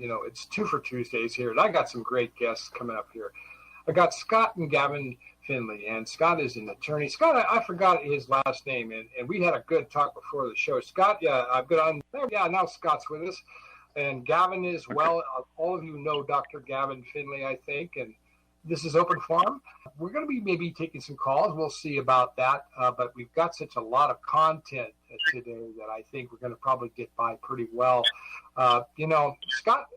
it's 2 for Tuesdays here, and I got some great guests coming up here. I got Scott and Gavin Finley, and Scott is an attorney. Scott, I forgot his last name, and we had a good talk before the show. Scott, I've been on. Yeah, now Scott's with us, and Gavin is well. All of you know Dr. Gavin Finley, I think, and this is open forum. We're going to be maybe taking some calls. We'll see about that, but we've got such a lot of content today that I think we're going to probably get by pretty well. Scott,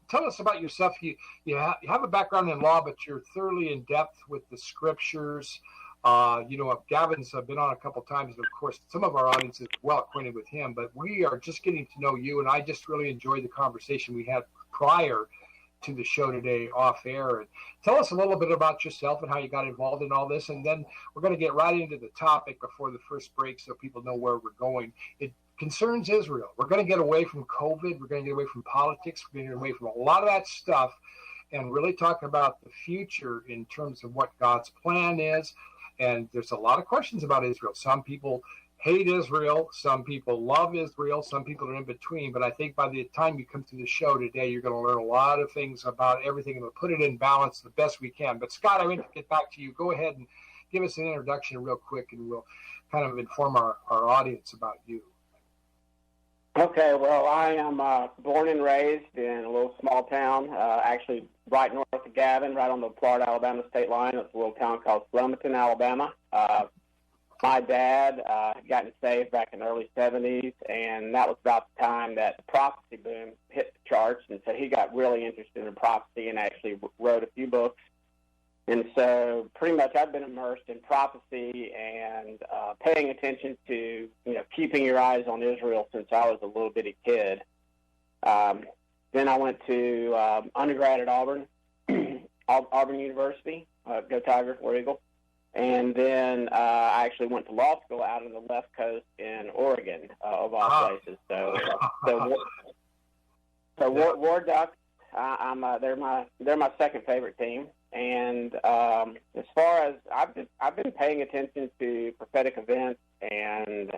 tell us about yourself. You have a background in law, but you're thoroughly in depth with the scriptures. Gavin's been on a couple times, and of course, some of our audience is well acquainted with him, but we are just getting to know you, and I just really enjoyed the conversation we had prior to the show today off air. And tell us a little bit about yourself and how you got involved in all this, and then we're going to get right into the topic before the first break so people know where we're going. It concerns Israel. We're going to get away from COVID. We're going to get away from politics. We're going to get away from a lot of that stuff and really talk about the future in terms of what God's plan is. And there's a lot of questions about Israel. Some people hate Israel. Some people love Israel. Some people are in between. But I think by the time you come to the show today, you're going to learn a lot of things about everything, and we'll put it in balance the best we can. But Scott, I want to get back to you. Go ahead and give us an introduction real quick, and we'll kind of inform our audience about you. Okay, well, I am born and raised in a little small town, actually right north of Gavin, right on the Florida-Alabama state line. It's a little town called Wilmington, Alabama. My dad got saved back in the early 70s, and that was about the time that the prophecy boom hit the charts, and so he got really interested in prophecy and actually wrote a few books. And so pretty much I've been immersed in prophecy and paying attention to, keeping your eyes on Israel since I was a little bitty kid. Then I went to undergrad at Auburn, Auburn University, go Tigers, War Eagle. And then I actually went to law school out on the left coast in Oregon, of all places. So War Ducks, they're my second favorite team. And as far as I've been paying attention to prophetic events and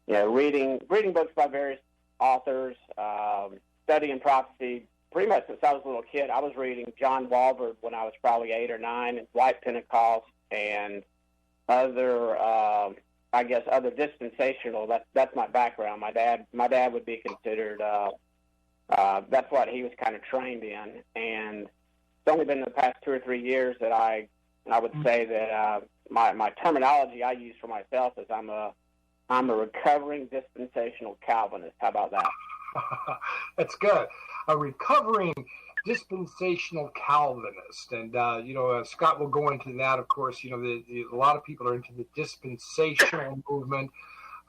reading books by various authors, studying prophecy. Pretty much since I was a little kid, I was reading John Walvoord when I was probably 8 or 9, and White Pentecost and other dispensational. That's my background. My dad would be considered. That's what he was kind of trained in, and it's only been in the past 2 or 3 years that I would say that my terminology I use for myself is I'm a recovering dispensational Calvinist. How about that? That's good. A recovering dispensational Calvinist. And, Scott will go into that, of course. A lot of people are into the dispensational movement.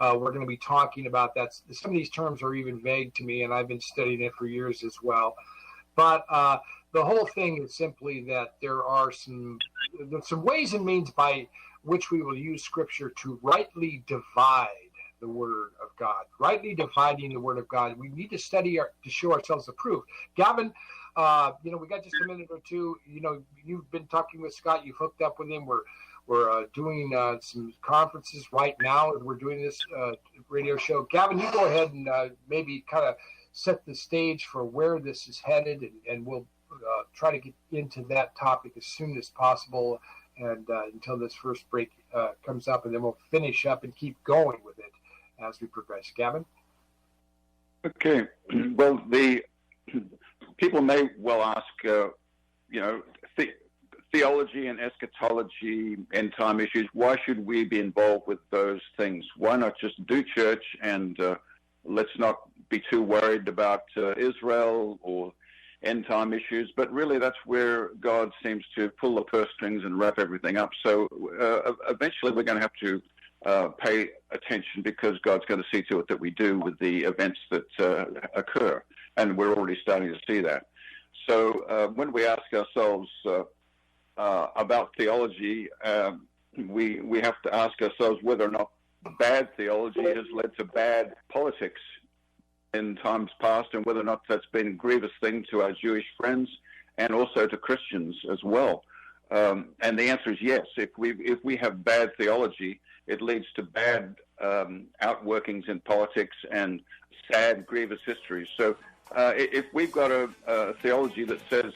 We're going to be talking about that. Some of these terms are even vague to me, and I've been studying it for years as well. But the whole thing is simply that there's some ways and means by which we will use Scripture to rightly divide the Word of God, rightly dividing the Word of God. We need to study to show ourselves approved. Gavin, we got just a minute or two. You've been talking with Scott. You've hooked up with him. We're doing some conferences right now, and we're doing this radio show. Gavin, you go ahead and maybe kind of set the stage for where this is headed, and we'll try to get into that topic as soon as possible, and until this first break comes up, and then we'll finish up and keep going with it as we progress. Gavin? Okay. Well, the people may well ask, theology and eschatology, end time issues, why should we be involved with those things? Why not just do church and let's not be too worried about Israel or end time issues? But really that's where God seems to pull the purse strings and wrap everything up. So eventually we're going to have to pay attention, because God's going to see to it that we do with the events that occur, and we're already starting to see that. So when we ask ourselves about theology, we have to ask ourselves whether or not bad theology has led to bad politics in times past, and whether or not that's been a grievous thing to our Jewish friends and also to Christians as well. And the answer is yes. If we have bad theology, it leads to bad outworkings in politics and sad, grievous histories. So if we've got a theology that says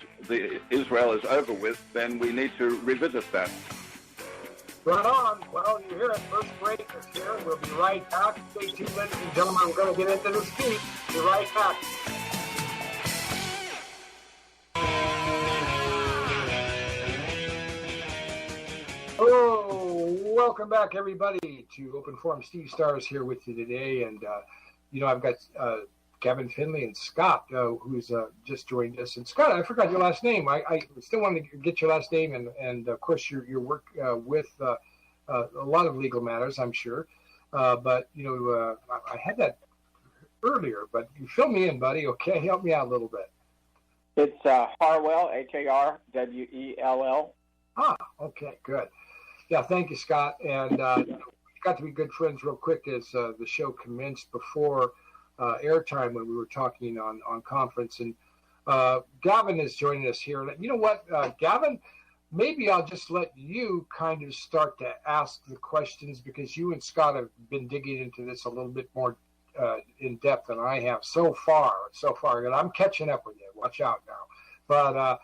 Israel is over with, then we need to revisit that. Right on. Well, you hear it. First break is here. We'll be right back. Stay tuned, ladies and gentlemen. We're going to get into this feed. Be right back. Hello. Welcome back, everybody, to Open Forum. Steve Starr is here with you today. And, I've got Gavin Finley and Scott, who's just joined us. And Scott, I forgot your last name. I still wanted to get your last name and of course, your work with a lot of legal matters, I'm sure. But I had that earlier, but you fill me in, buddy. Okay, help me out a little bit. It's Harwell, Harwell. Ah, okay, good. Yeah, thank you, Scott. And we got to be good friends real quick as the show commenced before airtime when we were talking on conference. And Gavin is joining us here. You know what, Gavin? Maybe I'll just let you kind of start to ask the questions because you and Scott have been digging into this a little bit more in depth than I have so far. And I'm catching up with you. Watch out now. But,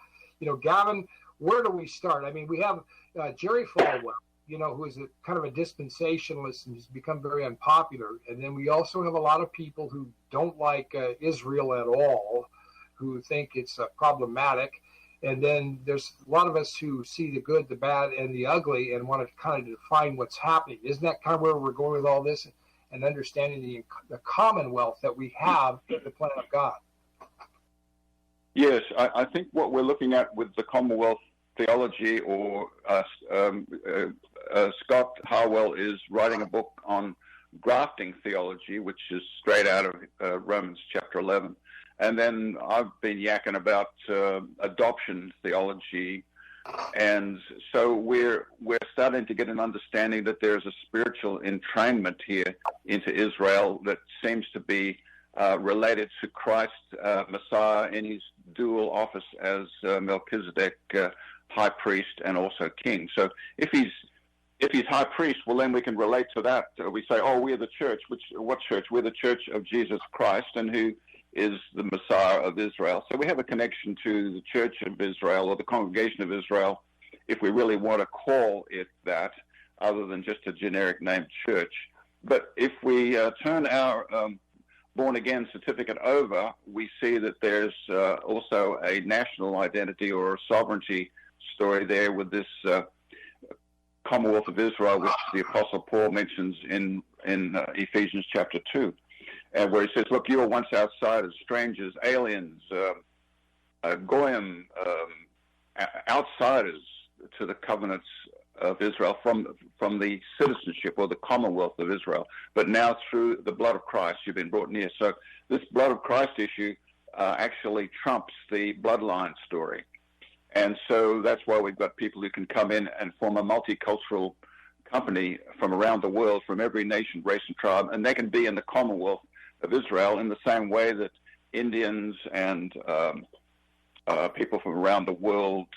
Gavin, where do we start? I mean, we have Jerry Falwell, who is kind of a dispensationalist and has become very unpopular. And then we also have a lot of people who don't like Israel at all, who think it's problematic. And then there's a lot of us who see the good, the bad, and the ugly and want to kind of define what's happening. Isn't that kind of where we're going with all this and understanding the Commonwealth that we have in the plan of God? Yes, I think what we're looking at with the Commonwealth Theology, or Scott Harwell is writing a book on Grafting Theology, which is straight out of Romans chapter 11. And then I've been yakking about adoption theology. And so we're starting to get an understanding that there's a spiritual entrainment here into Israel that seems to be related to Christ, Messiah, in his dual office as Melchizedek, high priest and also king. So if he's high priest, well, then we can relate to that. We say, we're the church. What church? We're the church of Jesus Christ, and who is the Messiah of Israel. So we have a connection to the Church of Israel, or the Congregation of Israel, if we really want to call it that, other than just a generic name church. But if we turn our born-again certificate over, we see that there's also a national identity or a sovereignty story there with this Commonwealth of Israel, which the Apostle Paul mentions in Ephesians chapter 2. Where he says, look, you were once outsiders, strangers, aliens, goyim, outsiders to the covenants of Israel from the citizenship or the Commonwealth of Israel. But now through the blood of Christ, you've been brought near. So this blood of Christ issue actually trumps the bloodline story. And so that's why we've got people who can come in and form a multicultural company from around the world, from every nation, race, and tribe, and they can be in the Commonwealth of Israel in the same way that Indians and people from around the world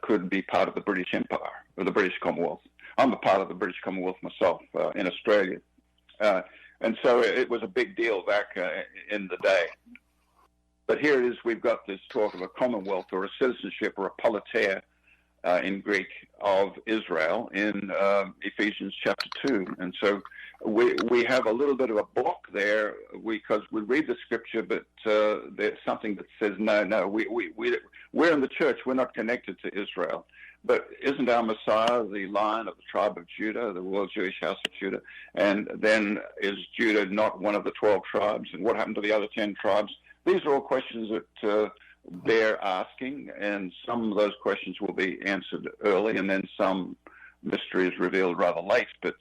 could be part of the British Empire or the British Commonwealth. I'm a part of the British Commonwealth myself in Australia. And so it was a big deal back in the day. But here it is, we've got this talk of a Commonwealth or a citizenship or a politeia in Greek of Israel in Ephesians chapter 2. And so we have a little bit of a block there because we read the scripture, but there's something that says, no, we're in the church, we're not connected to Israel. But isn't our Messiah the Lion of the tribe of Judah, the Royal Jewish house of Judah? And then is Judah not one of the 12 tribes? And what happened to the other 10 tribes? These are all questions that they're asking, and some of those questions will be answered early, and then some mystery is revealed rather late. But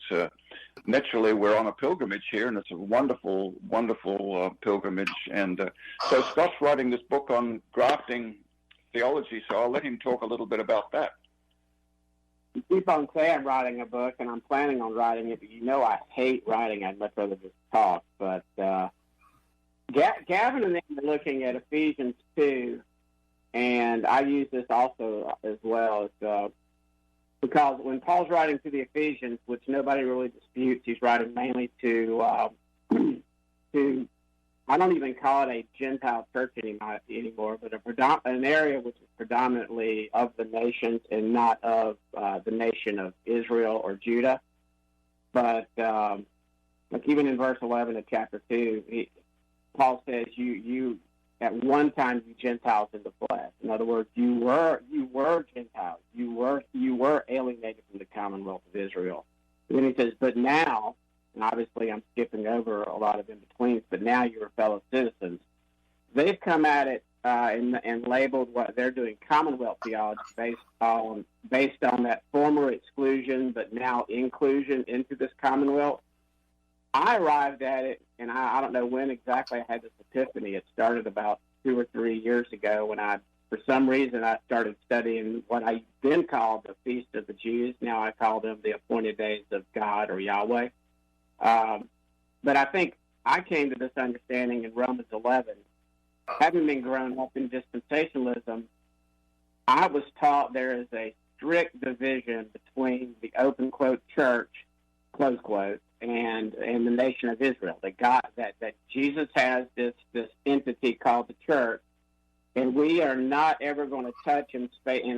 naturally, we're on a pilgrimage here, and it's a wonderful, wonderful pilgrimage. And so Scott's writing this book on grafting theology, so I'll let him talk a little bit about that. You keep on saying I'm writing a book, and I'm planning on writing it, but I hate writing. I'd much rather just talk. But Gavin and I are looking at Ephesians 2, and I use this also as well, because when Paul's writing to the Ephesians, which nobody really disputes, he's writing mainly to I don't even call it a Gentile church anymore, but an area which is predominantly of the nations and not of the nation of Israel or Judah. But like even in verse 11 of chapter 2, Paul says, you at one time you Gentiles in the flesh. In other words, you were Gentiles. You were alienated from the Commonwealth of Israel. And then he says, but now, and obviously I'm skipping over a lot of in-betweens, but now you're fellow citizens. They've come at it and labeled what they're doing Commonwealth Theology based on that former exclusion but now inclusion into this Commonwealth. I arrived at it, and I don't know when exactly I had this epiphany. It started about 2 or 3 years ago when for some reason, I started studying what I then called the Feast of the Jews. Now I call them the appointed days of God or Yahweh. But I think I came to this understanding in Romans 11. Having been grown up in dispensationalism, I was taught there is a strict division between the open quote church, close quote, and the nation of Israel. That Jesus has this entity called the church, and we are not ever going to touch in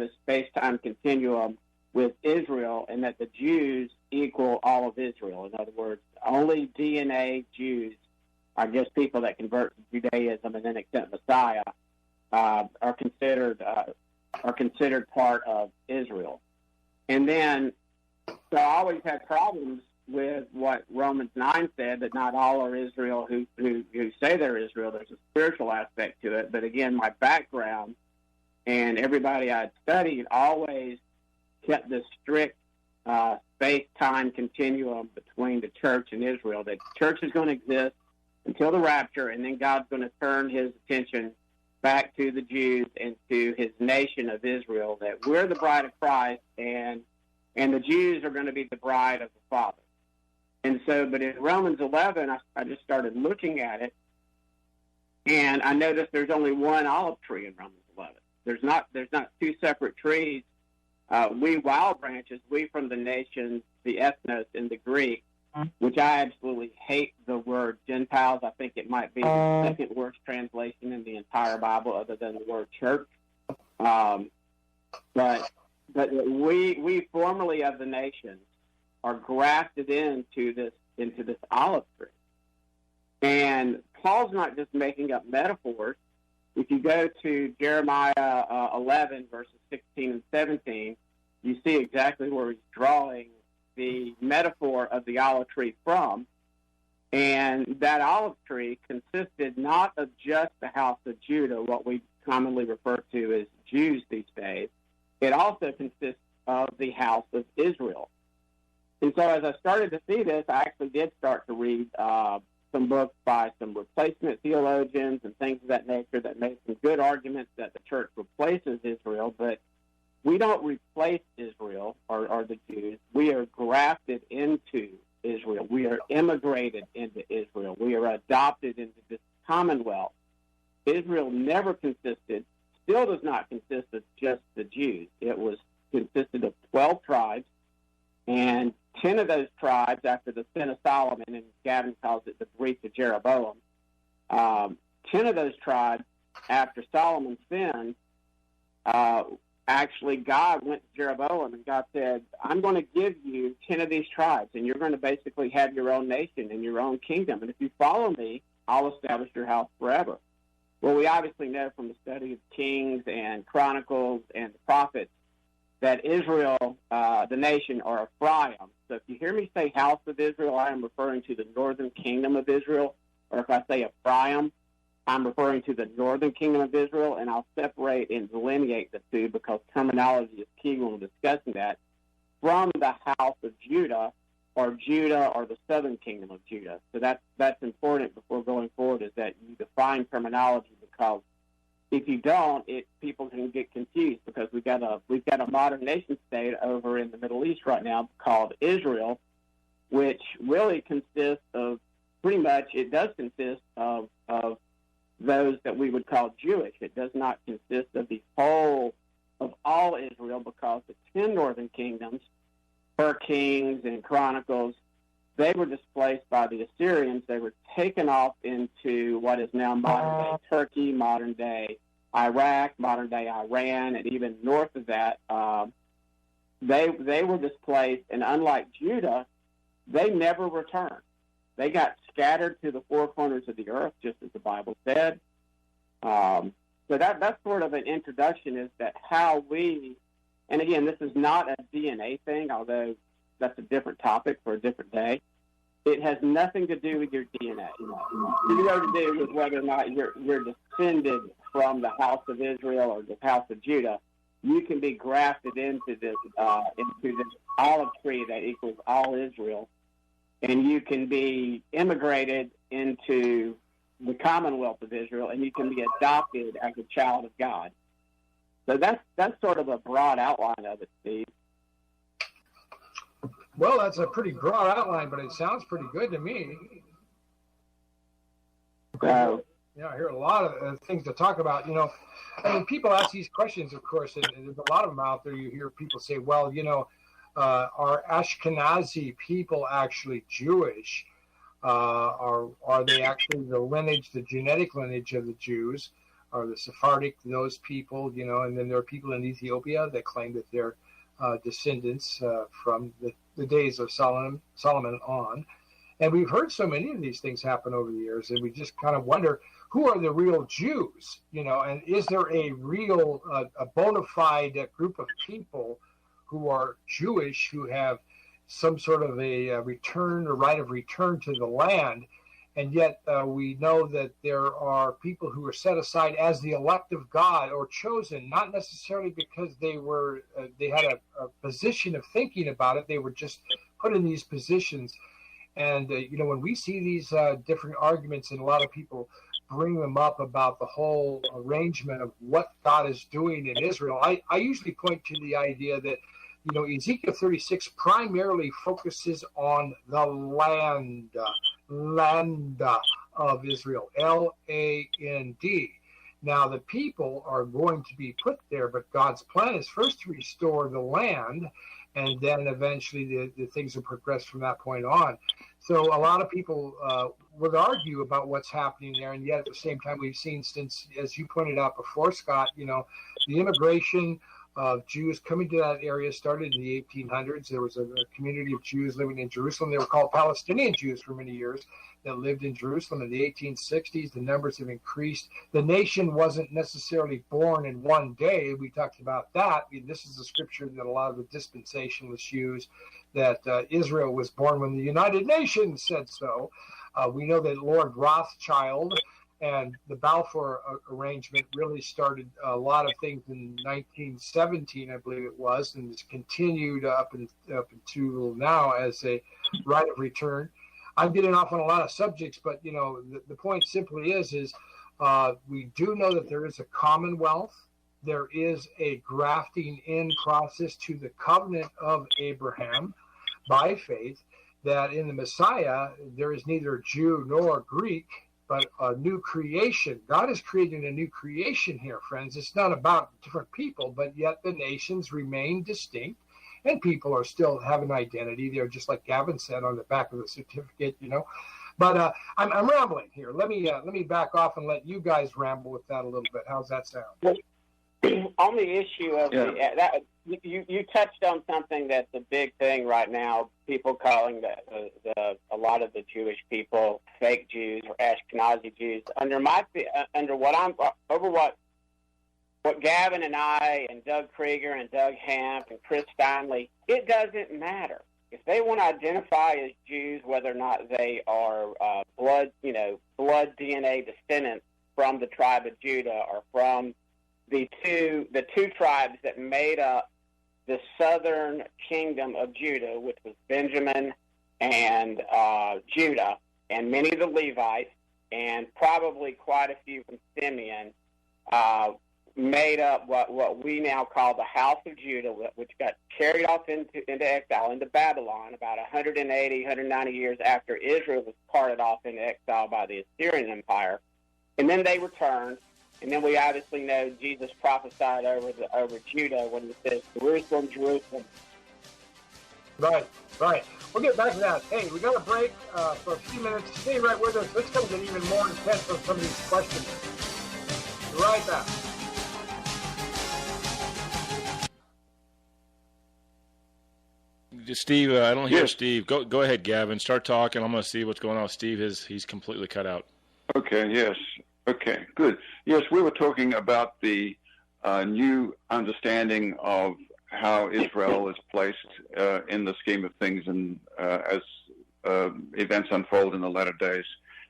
a space-time continuum with Israel, and that the Jews equal all of Israel. In other words, only DNA Jews, I guess people that convert to Judaism and then accept Messiah, are considered part of Israel. And then, so I always had problems with what Romans 9 said, that not all are Israel who say they're Israel. There's a spiritual aspect to it. But again, my background and everybody I'd studied always kept this strict space-time continuum between the church and Israel, that the church is going to exist until the rapture, and then God's going to turn his attention back to the Jews and to his nation of Israel, that we're the bride of Christ, and the Jews are going to be the bride of the Father. And so, but in Romans 11, I just started looking at it, and I noticed there's only one olive tree in Romans 11. There's not two separate trees. We wild branches, we from the nations, the ethnos in the Greek, which I absolutely hate the word Gentiles. I think it might be the second worst translation in the entire Bible other than the word church. But we formerly of the nations are grafted into this olive tree. And Paul's not just making up metaphors. If you go to Jeremiah 11, verses 16 and 17, you see exactly where he's drawing the metaphor of the olive tree from. And that olive tree consisted not of just the house of Judah, what we commonly refer to as Jews these days. It also consists of the house of Israel. And so as I started to see this, I actually did start to read some books by some replacement theologians and things of that nature that made some good arguments that the church replaces Israel, but we don't replace Israel or the Jews. We are grafted into Israel. We are immigrated into Israel. We are adopted into this commonwealth. Israel never consisted, still does not consist of just the Jews. It consisted of 12 tribes, and 10 of those tribes, after the sin of Solomon, and Gavin calls it the breach of Jeroboam, 10 of those tribes, after Solomon sinned, actually God went to Jeroboam and God said, I'm going to give you 10 of these tribes, and you're going to basically have your own nation and your own kingdom. And if you follow me, I'll establish your house forever. Well, we obviously know from the study of Kings and Chronicles and the prophets that Israel, the nation, are Ephraim. So if you hear me say house of Israel, I am referring to the northern kingdom of Israel. Or if I say Ephraim, I'm referring to the northern kingdom of Israel, and I'll separate and delineate the two because terminology is key when we're discussing that, from the house of Judah or the southern kingdom of Judah. So that's important before going forward, is that you define terminology, because if you don't, people can get confused, because we've got a modern nation state over in the Middle East right now called Israel, which really consists of it does consist of those that we would call Jewish. It does not consist of the whole of all Israel, because the 10 northern kingdoms, per Kings and Chronicles, they were displaced by the Assyrians. They were taken off into what is now modern-day Turkey, modern-day Iraq, modern-day Iran, and even north of that. They were displaced, and unlike Judah, they never returned. They got scattered to the four corners of the earth, just as the Bible said. So that's sort of an introduction, is that how we, and again, this is not a DNA thing, although that's a different topic for a different day. It has nothing to do with your DNA. It has to do with whether or not you're descended from the house of Israel or the house of Judah. You can be grafted into this olive tree that equals all Israel, and you can be immigrated into the Commonwealth of Israel, and you can be adopted as a child of God. So that's sort of a broad outline of it, Steve. Well, that's a pretty broad outline, but it sounds pretty good to me. I hear a lot of things to talk about. I mean, people ask these questions, of course, and there's a lot of them out there. You hear people say, well, are Ashkenazi people actually Jewish? Are they actually the genetic lineage of the Jews? Are the Sephardic those people, and then there are people in Ethiopia that claim that they're descendants from the days of Solomon on. And we've heard so many of these things happen over the years, and we just kind of wonder, who are the real Jews? And is there a real, a bona fide group of people who are Jewish, who have some sort of a right of return to the land? And yet we know that there are people who are set aside as the elect of God, or chosen, not necessarily because they had a position of thinking about it. They were just put in these positions. And, when we see these different arguments, and a lot of people bring them up about the whole arrangement of what God is doing in Israel, I usually point to the idea that, Ezekiel 36 primarily focuses on the land of Israel, L-A-N-D. Now, the people are going to be put there, but God's plan is first to restore the land, and then eventually the things will progress from that point on. So a lot of people would argue about what's happening there, and yet at the same time we've seen, since, as you pointed out before, Scott, the immigration of Jews coming to that area started in the 1800s. There was a community of Jews living in Jerusalem. They were called Palestinian Jews for many years that lived in Jerusalem. In the 1860s, the numbers have increased. The nation wasn't necessarily born in one day. We talked about that. This is a scripture that a lot of the dispensationalists use, that Israel was born when the United Nations said so. We know that Lord Rothschild and the Balfour Arrangement really started a lot of things in 1917, I believe it was, and it's continued up until now as a right of return. I'm getting off on a lot of subjects, but the point simply is we do know that there is a commonwealth. There is a grafting in process to the covenant of Abraham by faith, that in the Messiah there is neither Jew nor Greek, but a new creation. God is creating a new creation here, friends. It's not about different people, but yet the nations remain distinct, and people are still have an identity. They're just like Gavin said on the back of the certificate, But I'm rambling here. Let me back off and let you guys ramble with that a little bit. How's that sound? Well, on the issue of you touched on something that's a big thing right now. People calling a lot of the Jewish people fake Jews or Ashkenazi Jews. What Gavin and I and Doug Krieger and Doug Hamp and Chris Steinley, it doesn't matter. If they want to identify as Jews, whether or not they are blood DNA descendants from the tribe of Judah, or from the two tribes that made up the southern kingdom of Judah, which was Benjamin and Judah, and many of the Levites, and probably quite a few from Simeon, made up what we now call the house of Judah, which got carried off into exile, into Babylon, about 190 years after Israel was carted off into exile by the Assyrian Empire. And then they returned. And then we obviously know Jesus prophesied over Judah when he says, Jerusalem, Jerusalem. Right. Right. We'll get back to that. Hey, we got a break for a few minutes. Stay right with us. Let's come get even more intense on some of these questions. Right back. Steve, I don't hear Steve. Go ahead, Gavin. Start talking. I'm going to see what's going on with Steve. He's completely cut out. Okay, yes. Okay, good. Yes, we were talking about the new understanding of how Israel is placed in the scheme of things and as events unfold in the latter days.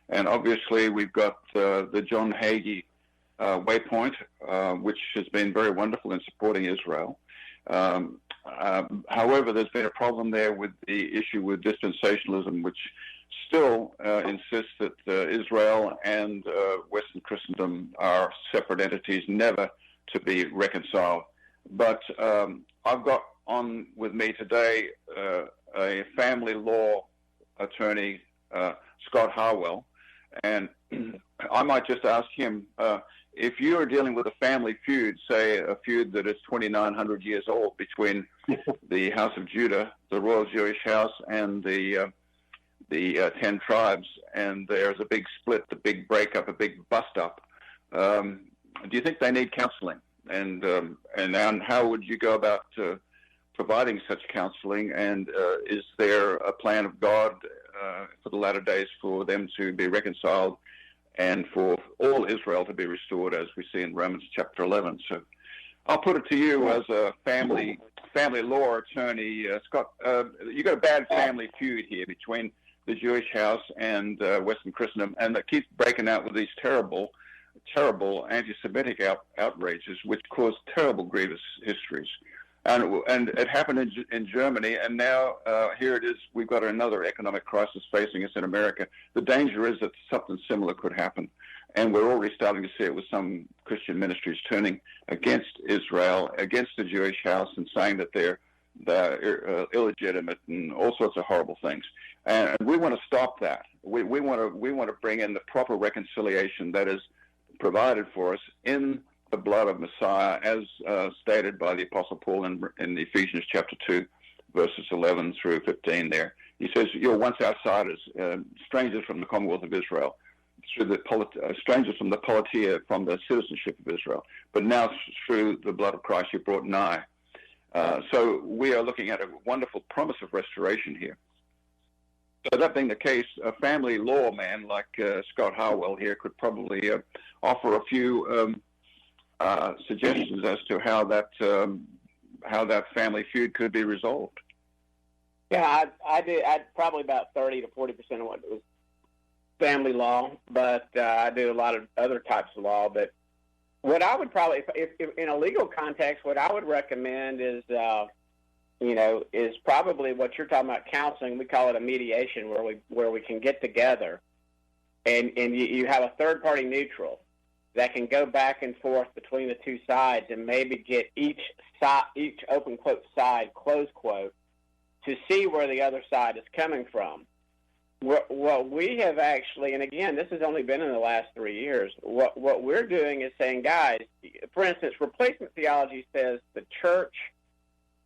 And obviously we've got the John Hagee waypoint, which has been very wonderful in supporting Israel. However, there's been a problem there with the issue with dispensationalism, which still insists that Israel and Western Christendom are separate entities, never to be reconciled. But I've got on with me today a family law attorney, Scott Harwell, and I might just ask him, if you are dealing with a family feud, say a feud that is 2,900 years old between the House of Judah, the Royal Jewish House, and the 10 tribes, and there's a big split, a big breakup, a big bust-up, do you think they need counseling? And how would you go about providing such counseling? And is there a plan of God for the latter days for them to be reconciled and for all Israel to be restored, as we see in Romans chapter 11? So I'll put it to you as a family law attorney, Scott. You got a bad family feud here between the Jewish house and Western Christendom, and that keeps breaking out with these terrible anti-Semitic outrages, which caused terrible, grievous histories. And it happened in Germany, and now here it is. We've got another economic crisis facing us in America. The danger is that something similar could happen, and we're already starting to see it with some Christian ministries turning against Israel, against the Jewish house, and saying that they're illegitimate and all sorts of horrible things. And we want to stop that. We want to bring in the proper reconciliation that is provided for us in the blood of Messiah, as stated by the Apostle Paul in Ephesians chapter 2, verses 11 through 15 there. He says, you're once outsiders, strangers from the Commonwealth of Israel, strangers from the politia, from the citizenship of Israel, but now through the blood of Christ you're brought nigh. So we are looking at a wonderful promise of restoration here. So that being the case, a family law man like Scott Harwell here could probably offer a few suggestions as to how that family feud could be resolved. Yeah, I did. I'd probably about 30 to 40% of what was family law, but I do a lot of other types of law. But what I would probably, if in a legal context, what I would recommend is, is probably what you're talking about, counseling. We call it a mediation, where we can get together, and you have a third party neutral that can go back and forth between the two sides and maybe get each open quote side, close quote, to see where the other side is coming from. What we have actually, and again, this has only been in the last 3 years, what we're doing is saying, guys, for instance, replacement theology says the church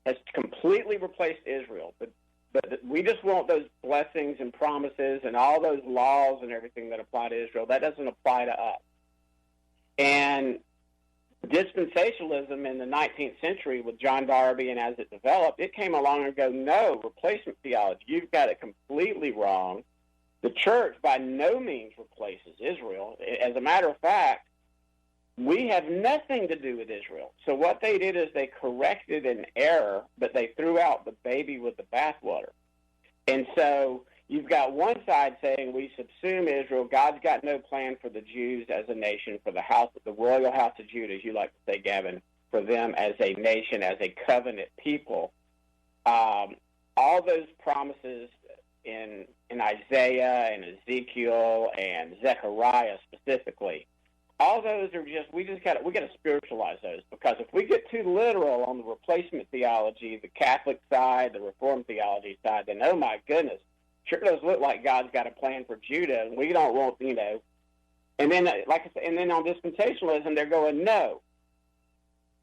has completely replaced Israel, but we just want those blessings and promises and all those laws and everything that apply to Israel. That doesn't apply to us. And dispensationalism in the 19th century with John Darby, and as it developed, it came along and go, no, replacement theology, you've got it completely wrong. The church by no means replaces Israel. As a matter of fact, we have nothing to do with Israel. So what they did is they corrected an error, but they threw out the baby with the bathwater. And so you've got one side saying we subsume Israel. God's got no plan for the Jews as a nation, for the royal house of Judah, as you like to say, Gavin, for them as a nation, as a covenant people. All those promises in Isaiah and Ezekiel and Zechariah specifically, all those are we got to spiritualize those, because if we get too literal on the replacement theology, the Catholic side, the Reformed theology side, then oh my goodness, sure does look like God's got a plan for Judah, and we don't want, And then, like I said, and then on dispensationalism, they're going, no,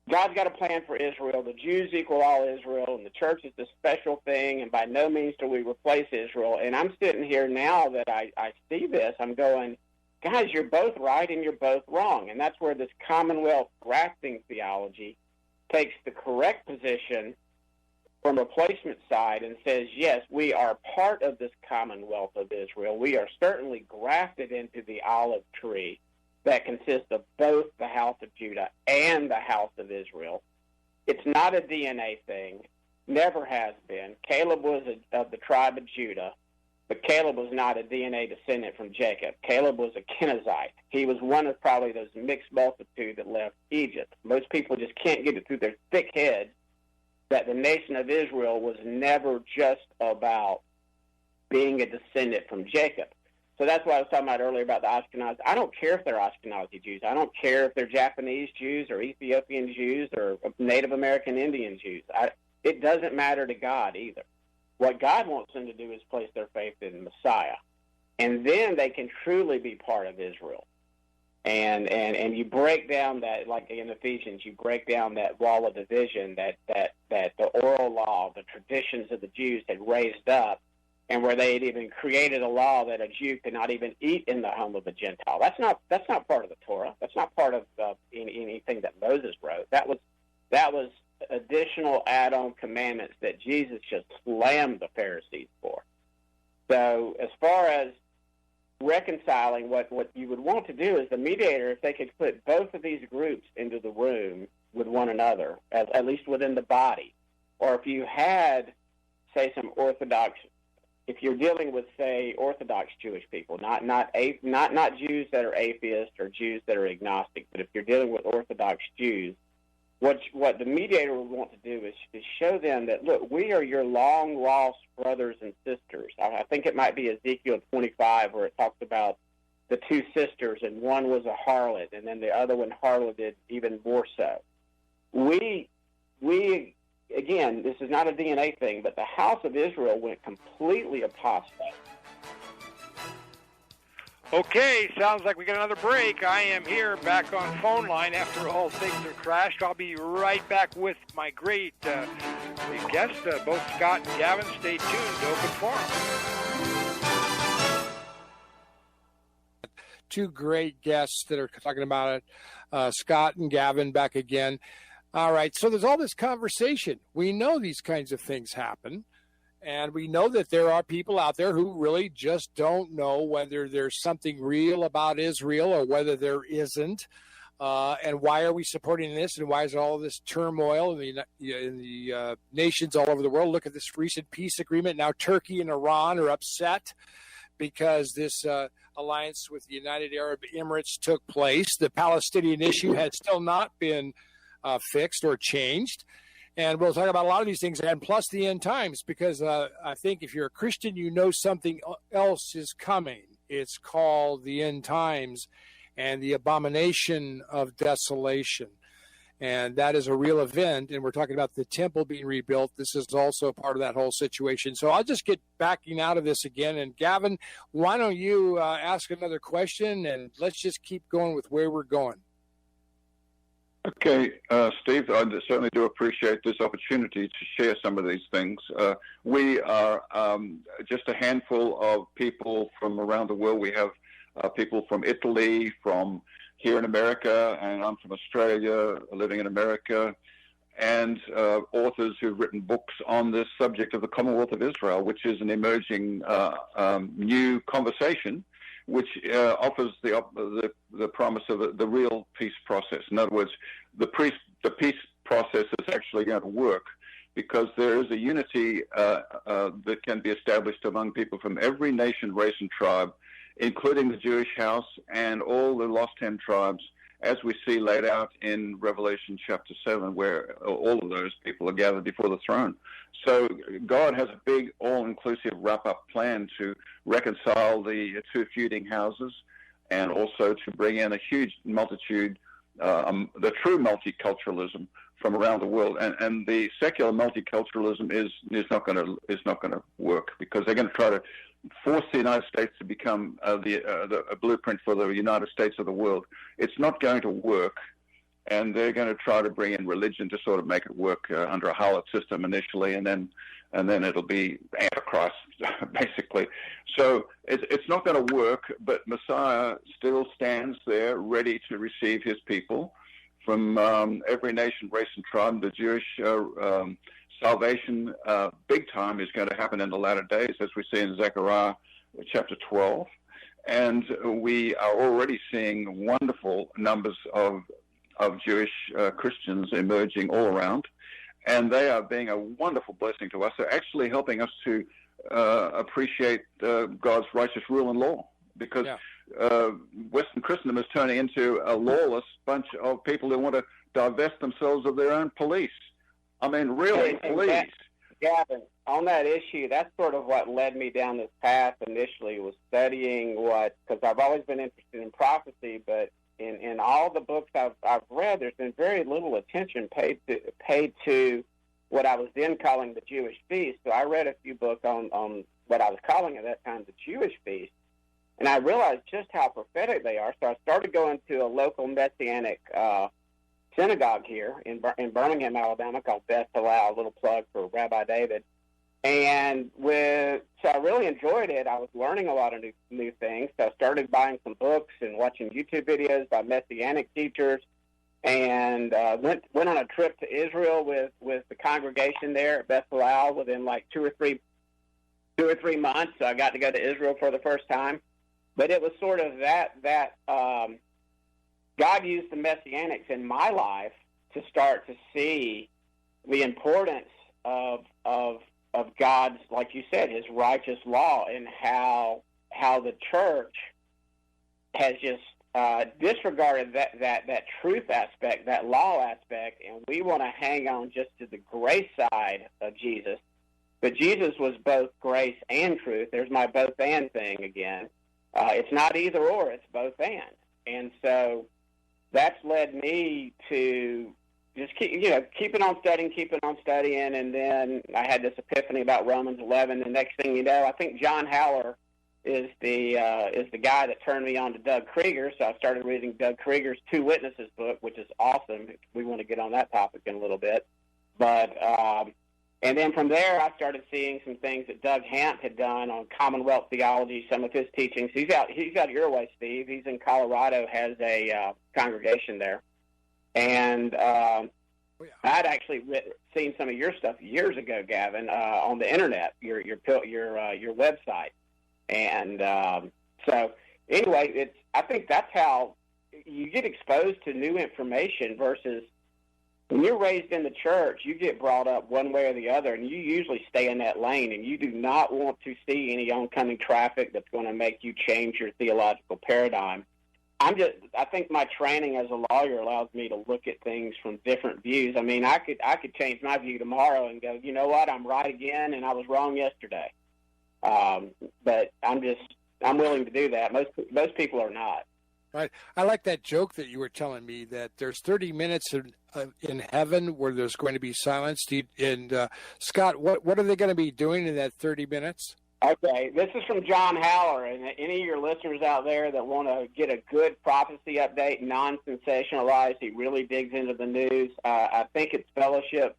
God's got a plan for Israel. The Jews equal all Israel, and the church is the special thing, and by no means do we replace Israel. And I'm sitting here now that I see this, I'm going, guys, you're both right and you're both wrong. And that's where this Commonwealth Grafting Theology takes the correct position from replacement side and says, yes, we are part of this Commonwealth of Israel. We are certainly grafted into the olive tree that consists of both the house of Judah and the house of Israel. It's not a DNA thing, never has been. Caleb was of the tribe of Judah, but Caleb was not a DNA descendant from Jacob. Caleb was a Kenizzite. He was one of probably those mixed multitude that left Egypt. Most people just can't get it through their thick heads that the nation of Israel was never just about being a descendant from Jacob. So that's what I was talking about earlier about the Ashkenazi. I don't care if they're Ashkenazi Jews. I don't care if they're Japanese Jews or Ethiopian Jews or Native American Indian Jews. It doesn't matter to God either. What God wants them to do is place their faith in Messiah. And then they can truly be part of Israel. And you break down that, like in Ephesians, you break down that wall of division that the oral law, the traditions of the Jews had raised up, and where they had even created a law that a Jew could not even eat in the home of a Gentile. That's not part of the Torah. That's not part of anything that Moses wrote. That was additional add-on commandments that Jesus just slammed the Pharisees for. So as far as reconciling, what you would want to do is the mediator, if they could put both of these groups into the room with one another, at least within the body, or if you had, say, some Orthodox, if you're dealing with, say, Orthodox Jewish people, not Jews that are atheists or Jews that are agnostic, but if you're dealing with Orthodox Jews, what the mediator would want to do is show them that, look, we are your long-lost brothers and sisters. I think it might be Ezekiel 25 where it talks about the two sisters, and one was a harlot, and then the other one harloted even more so. We again, this is not a DNA thing, but the house of Israel went completely apostate. Okay, sounds like we got another break. I am here back on phone line after all things are crashed. I'll be right back with my great guests, both Scott and Gavin. Stay tuned to Open Forum. Two great guests that are talking about it, Scott and Gavin back again. All right, so there's all this conversation. We know these kinds of things happen. And we know that there are people out there who really just don't know whether there's something real about Israel or whether there isn't. And why are we supporting this? And why is all this turmoil in the nations all over the world? Look at this recent peace agreement. Now Turkey and Iran are upset because this alliance with the United Arab Emirates took place. The Palestinian issue had still not been fixed or changed. And we'll talk about a lot of these things, and plus the end times, because I think if you're a Christian, you know something else is coming. It's called the end times and the abomination of desolation. And that is a real event, and we're talking about the temple being rebuilt. This is also part of that whole situation. So I'll just get backing out of this again. And Gavin, why don't you ask another question, and let's just keep going with where we're going. Okay, Steve, I certainly do appreciate this opportunity to share some of these things. We are just a handful of people from around the world. We have people from Italy, from here in America, and I'm from Australia, living in America, and authors who've written books on this subject of the Commonwealth of Israel, which is an emerging new conversation, which offers the promise of the real peace process. In other words, the peace process is actually going to work because there is a unity that can be established among people from every nation, race, and tribe, including the Jewish house and all the lost 10 tribes, as we see laid out in Revelation chapter 7, where all of those people are gathered before the throne. So God has a big, all-inclusive wrap-up plan to reconcile the two feuding houses and also to bring in a huge multitude, the true multiculturalism from around the world. And the secular multiculturalism is not going to work because they're going to try to force the United States to become a blueprint for the United States of the world. It's not going to work and they're going to try to bring in religion to sort of make it work under a harlot system initially, and then it'll be Antichrist, basically. So it's not going to work, but Messiah still stands there ready to receive his people from every nation, race, and tribe. The Jewish salvation, big time, is going to happen in the latter days, as we see in Zechariah chapter 12. And we are already seeing wonderful numbers of Jewish Christians emerging all around. And they are being a wonderful blessing to us. They're actually helping us to appreciate God's righteous rule and law, because Western Christendom is turning into a lawless bunch of people who want to divest themselves of their own police. I mean, really, police. Gavin, on that issue, that's sort of what led me down this path initially, was studying because I've always been interested in prophecy, but in all the books I've read, there's been very little attention paid to what I was then calling the Jewish feast. So I read a few books on what I was calling at that time the Jewish feast, and I realized just how prophetic they are. So I started going to a local Messianic synagogue here in Birmingham, Alabama, called Beth Halal, a little plug for Rabbi David. And so I really enjoyed it. I was learning a lot of new things. So I started buying some books and watching YouTube videos by Messianic teachers, and went on a trip to Israel with the congregation there at Beth Halal within like two or three months. So I got to go to Israel for the first time. But it was sort of that God used the Messianics in my life to start to see the importance of God's, like you said, his righteous law, and how the church has just disregarded that truth aspect, that law aspect, and we want to hang on just to the grace side of Jesus. But Jesus was both grace and truth. There's my both and thing again. It's not either or, it's both and. And so that's led me to just keeping on studying, and then I had this epiphany about Romans 11. The next thing you know, I think John Haller is the guy that turned me on to Doug Krieger. So I started reading Doug Krieger's Two Witnesses book, which is awesome. We want to get on that topic in a little bit, but and then from there I started seeing some things that Doug Hamp had done on Commonwealth Theology, some of his teachings. He's out your way, Steve. He's in Colorado, has a congregation there. And I'd actually seen some of your stuff years ago, Gavin, on the internet, your website, and so anyway, I think that's how you get exposed to new information. Versus when you're raised in the church, you get brought up one way or the other, and you usually stay in that lane, and you do not want to see any oncoming traffic that's going to make you change your theological paradigm. I think my training as a lawyer allows me to look at things from different views. I mean, I could change my view tomorrow and go, you know what, I'm right again, and I was wrong yesterday. But I'm willing to do that. Most people are not. Right. I like that joke that you were telling me, that there's 30 minutes in heaven where there's going to be silence. And Scott, what are they going to be doing in that 30 minutes? Okay, this is from John Haller, and any of your listeners out there that want to get a good prophecy update, non-sensationalized, he really digs into the news. I think it's Fellowship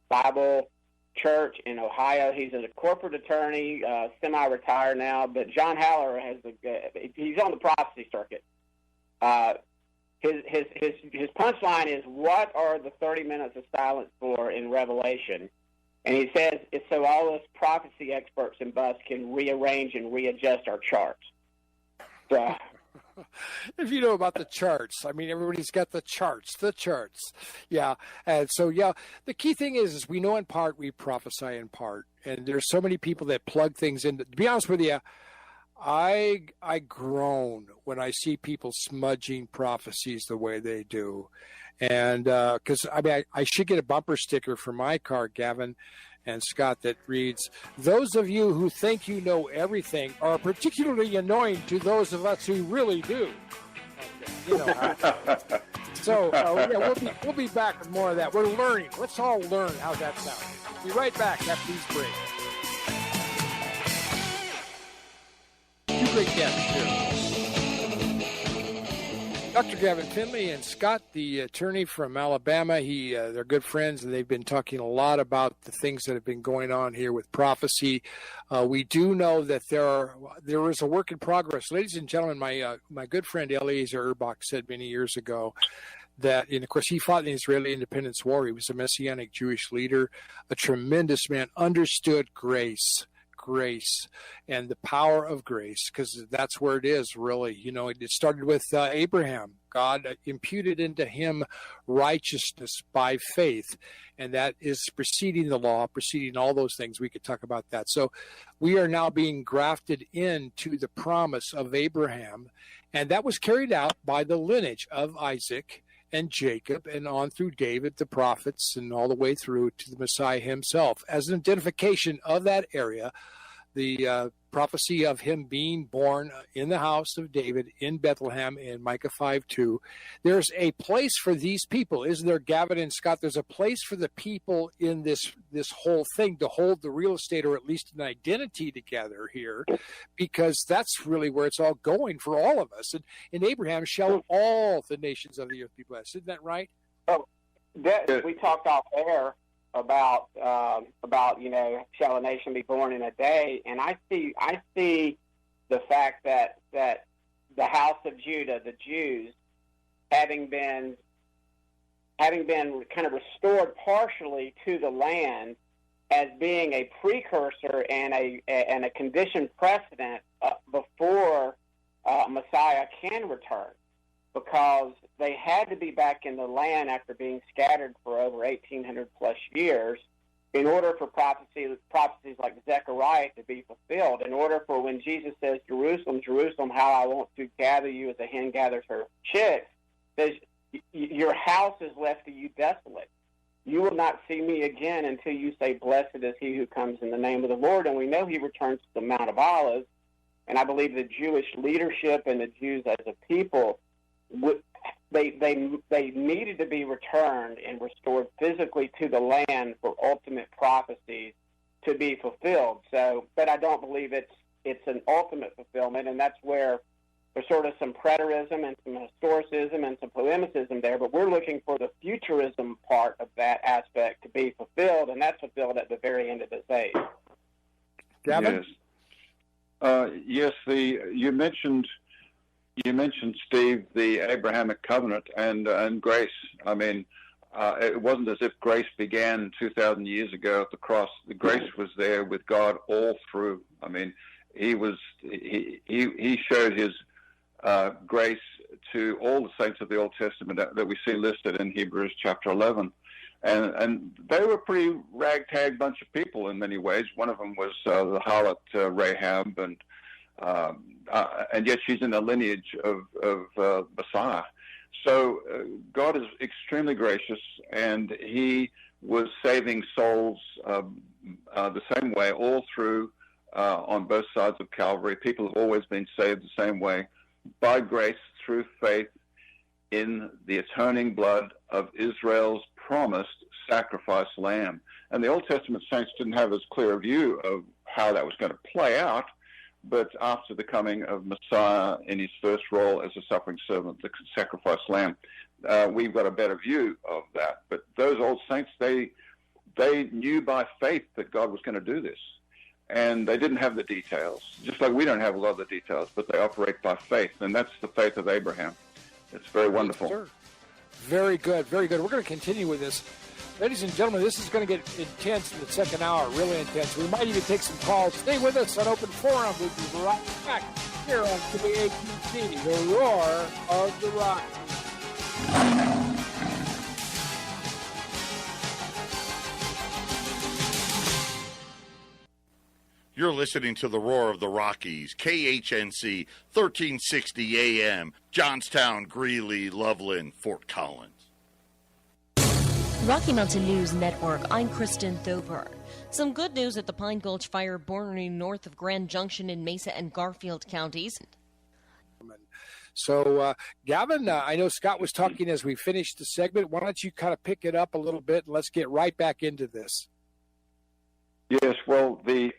Bible Church in Ohio. He's a corporate attorney, semi-retired now, but John Haller he's on the prophecy circuit. His punchline is, what are the 30 minutes of silence for in Revelation? And he says it's so all us prophecy experts and buffs can rearrange and readjust our charts. So, if you know about the charts, I mean, everybody's got the charts. Yeah. And so, the key thing is we know in part, we prophesy in part. And there's so many people that plug things in. To be honest with you, I groan when I see people smudging prophecies the way they do. And because I should get a bumper sticker for my car, Gavin and Scott, that reads, "Those of you who think you know everything are particularly annoying to those of us who really do." Okay, so we'll be back with more of that. We're learning. Let's all learn how that sounds. Be right back after these breaks. Two great guests here. Dr. Gavin Finley and Scott, the attorney from Alabama, they're good friends, and they've been talking a lot about the things that have been going on here with prophecy. We do know that there is a work in progress. Ladies and gentlemen, my good friend Eliezer Erbach said many years ago that, and of course, he fought in the Israeli Independence War. He was a Messianic Jewish leader, a tremendous man, understood grace and the power of grace, because that's where it is, really. You know, it started with Abraham. God imputed into him righteousness by faith, and that is preceding the law, preceding all those things. We could talk about that. So we are now being grafted into the promise of Abraham, and that was carried out by the lineage of Isaac and Jacob, and on through David, the prophets, and all the way through to the Messiah himself. As an identification of that area, the prophecy of him being born in the house of David in Bethlehem in Micah 5:2. There's a place for these people, isn't there, Gavin and Scott? There's a place for the people in this whole thing to hold the real estate, or at least an identity together here, because that's really where it's all going for all of us. And in Abraham shall all the nations of the earth be blessed. Isn't that right? Oh, we talked off air about shall a nation be born in a day, and I see the fact that the house of Judah, the Jews, having been kind of restored partially to the land, as being a precursor and a conditioned precedent before Messiah can return, because they had to be back in the land after being scattered for over 1,800 plus years in order for prophecies like Zechariah to be fulfilled, in order for when Jesus says, Jerusalem, Jerusalem, how I want to gather you as a hen gathers her chicks, says, your house is left to you desolate. You will not see me again until you say, blessed is he who comes in the name of the Lord. And we know he returns to the Mount of Olives, and I believe the Jewish leadership and the Jews as a people they needed to be returned and restored physically to the land for ultimate prophecies to be fulfilled. So, but I don't believe it's an ultimate fulfillment, and that's where there's sort of some preterism and some historicism and some polemicism there. But we're looking for the futurism part of that aspect to be fulfilled, and that's fulfilled at the very end of this age. Gavin? Yes. You mentioned, Steve, the Abrahamic covenant and grace. I mean, it wasn't as if grace began 2,000 years ago at the cross. The grace was there with God all through. I mean, he showed his grace to all the saints of the Old Testament that we see listed in Hebrews chapter 11. And they were a pretty ragtag bunch of people in many ways. One of them was the harlot Rahab, and yet she's in the lineage of Messiah. So God is extremely gracious, and he was saving souls the same way all through on both sides of Calvary. People have always been saved the same way, by grace through faith in the atoning blood of Israel's promised sacrifice lamb. And the Old Testament saints didn't have as clear a view of how that was going to play out, but after the coming of Messiah in his first role as a suffering servant, the sacrifice lamb, we've got a better view of that. But those old saints, they knew by faith that God was going to do this. And they didn't have the details, just like we don't have a lot of the details, but they operate by faith, and that's the faith of Abraham. It's very wonderful. Sure. Very good, very good. We're going to continue with this. Ladies and gentlemen, this is going to get intense in the second hour, really intense. We might even take some calls. Stay with us on Open Forum. We'll be right back here on KHNC, the Roar of the Rockies. You're listening to the Roar of the Rockies, KHNC 1360 AM, Johnstown, Greeley, Loveland, Fort Collins. Rocky Mountain News Network, I'm Kristen Thoper. Some good news at the Pine Gulch Fire burning north of Grand Junction in Mesa and Garfield counties. So, Gavin, I know Scott was talking as we finished the segment. Why don't you kind of pick it up a little bit, and let's get right back into this. Yes, well, the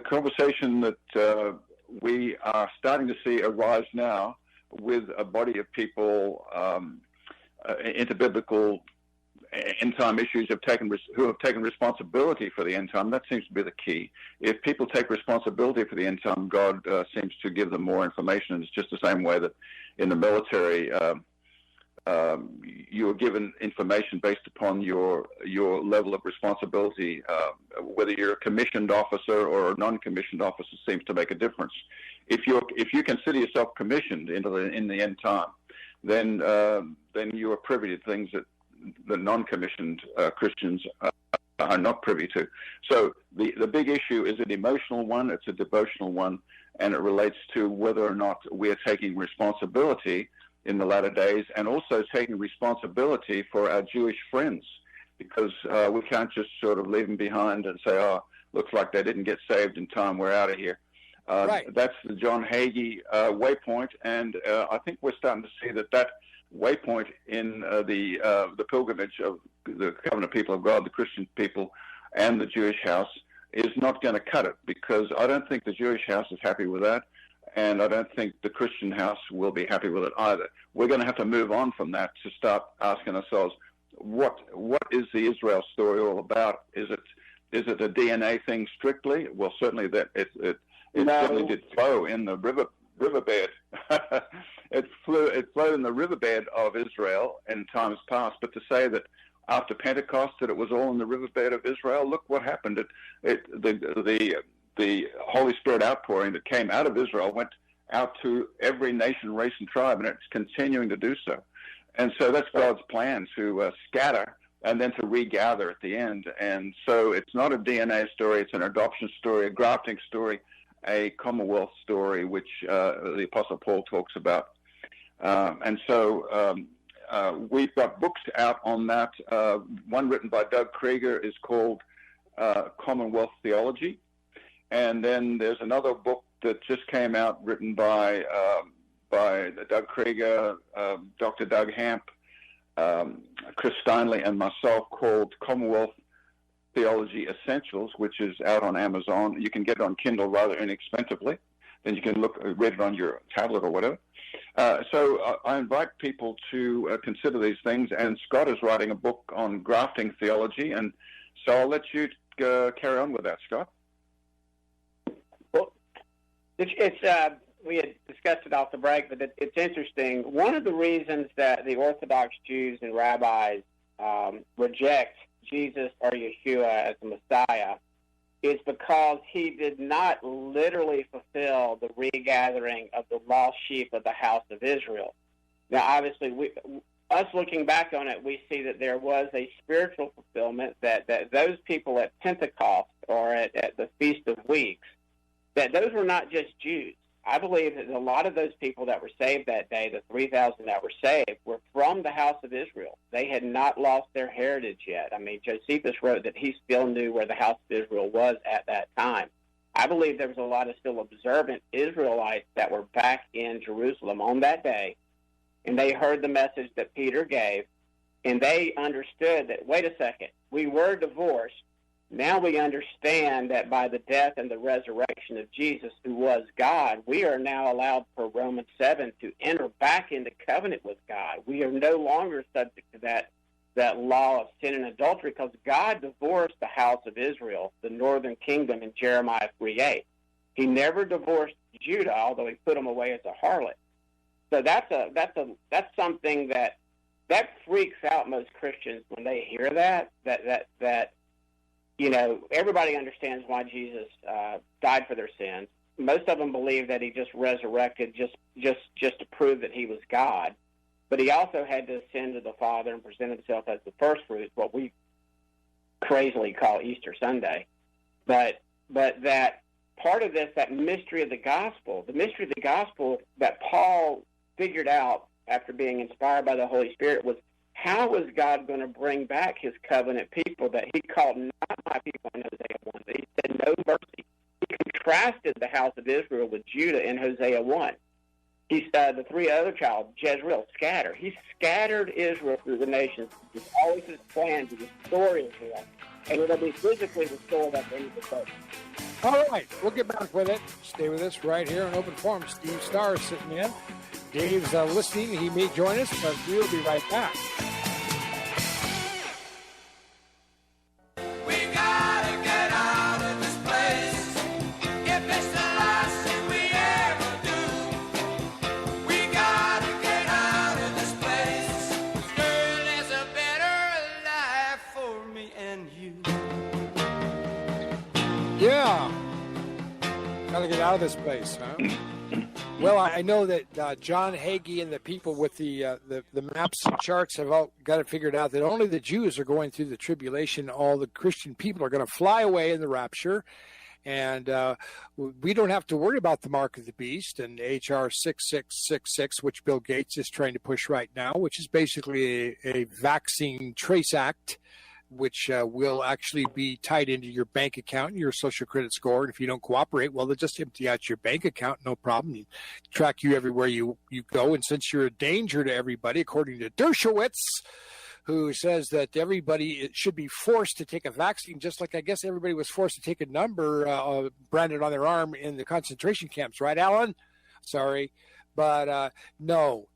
conversation that we are starting to see arise now with a body of people into biblical end-time issues who have taken responsibility for the end time. That seems to be the key. If people take responsibility for the end time, God seems to give them more information. It's just the same way that in the military, you are given information based upon your level of responsibility. Whether you're a commissioned officer or a non-commissioned officer seems to make a difference. If you consider yourself commissioned in the end time, then you are privy to things that the non-commissioned Christians are not privy to. So the big issue is an emotional one, it's a devotional one, and it relates to whether or not we are taking responsibility in the latter days, and also taking responsibility for our Jewish friends, because we can't just sort of leave them behind and say, oh, looks like they didn't get saved in time, we're out of here. Right. That's the John Hagee waypoint, and I think we're starting to see that waypoint in the pilgrimage of the covenant people of God, the Christian people, and the Jewish house is not going to cut it, because I don't think the Jewish house is happy with that, and I don't think the Christian house will be happy with it either. We're going to have to move on from that to start asking ourselves, what is the Israel story all about? Is it a DNA thing strictly? Well, certainly that it certainly did flow in the riverbed. It flowed in the riverbed of Israel in times past. But to say that after Pentecost that it was all in the riverbed of Israel, look what happened. The Holy Spirit outpouring that came out of Israel went out to every nation, race, and tribe, and it's continuing to do so. And so that's God's plan, to scatter and then to regather at the end. And so it's not a DNA story, it's an adoption story, a grafting story, a Commonwealth story, which the Apostle Paul talks about. And so we've got books out on that. One written by Doug Krieger is called Commonwealth Theology. And then there's another book that just came out written by Doug Krieger, Dr. Doug Hamp, Chris Steinley, and myself, called Commonwealth Theology Essentials, which is out on Amazon. You can get it on Kindle rather inexpensively. Then you can read it on your tablet or whatever. So I invite people to consider these things. And Scott is writing a book on grafting theology. And so I'll let you carry on with that, Scott. It's we had discussed it off the break, but it's interesting. One of the reasons that the Orthodox Jews and rabbis reject Jesus or Yeshua as the Messiah is because he did not literally fulfill the regathering of the lost sheep of the house of Israel. Now, obviously, us looking back on it, we see that there was a spiritual fulfillment, that those people at Pentecost or at the Feast of Weeks, that those were not just Jews. I believe that a lot of those people that were saved that day, the 3,000 that were saved, were from the house of Israel. They had not lost their heritage yet. I mean, Josephus wrote that he still knew where the house of Israel was at that time. I believe there was a lot of still observant Israelites that were back in Jerusalem on that day, and they heard the message that Peter gave, and they understood that, wait a second, we were divorced. Now we understand that by the death and the resurrection of Jesus, who was God, we are now allowed, per Romans 7, to enter back into covenant with God. We are no longer subject to that law of sin and adultery, because God divorced the house of Israel, the northern kingdom, in Jeremiah 3:8. He never divorced Judah, although he put them away as a harlot. So that's something that freaks out most Christians when they hear that you know, everybody understands why Jesus died for their sins. Most of them believe that he just resurrected just to prove that he was God. But he also had to ascend to the Father and present himself as the first fruits, what we crazily call Easter Sunday. But that part of this, that mystery of the gospel that Paul figured out after being inspired by the Holy Spirit was, how was God going to bring back his covenant people that he called not my people in Hosea 1? He said no mercy. He contrasted the house of Israel with Judah in Hosea 1. He said the three other child, Jezreel, scatter. He scattered Israel through the nations. It's always his plan to restore Israel, and it'll be physically restored at the end of the book. All right, we'll get back with it. Stay with us right here on Open Forum. Steve Starr is sitting in. Dave's listening. He may join us, but we'll be right back. Yeah. Gotta get out of this place, huh? Well, I know that John Hagee and the people with the maps and charts have all got it figured out that only the Jews are going through the tribulation. All the Christian people are going to fly away in the rapture. And we don't have to worry about the mark of the beast and HR 6666, which Bill Gates is trying to push right now, which is basically a vaccine trace act, which will actually be tied into your bank account and your social credit score. And if you don't cooperate, well, they'll just empty out your bank account, no problem. You track you everywhere you go. And since you're a danger to everybody, according to Dershowitz, who says that everybody should be forced to take a vaccine, just like I guess everybody was forced to take a number branded on their arm in the concentration camps. Right, Alan? Sorry. But no.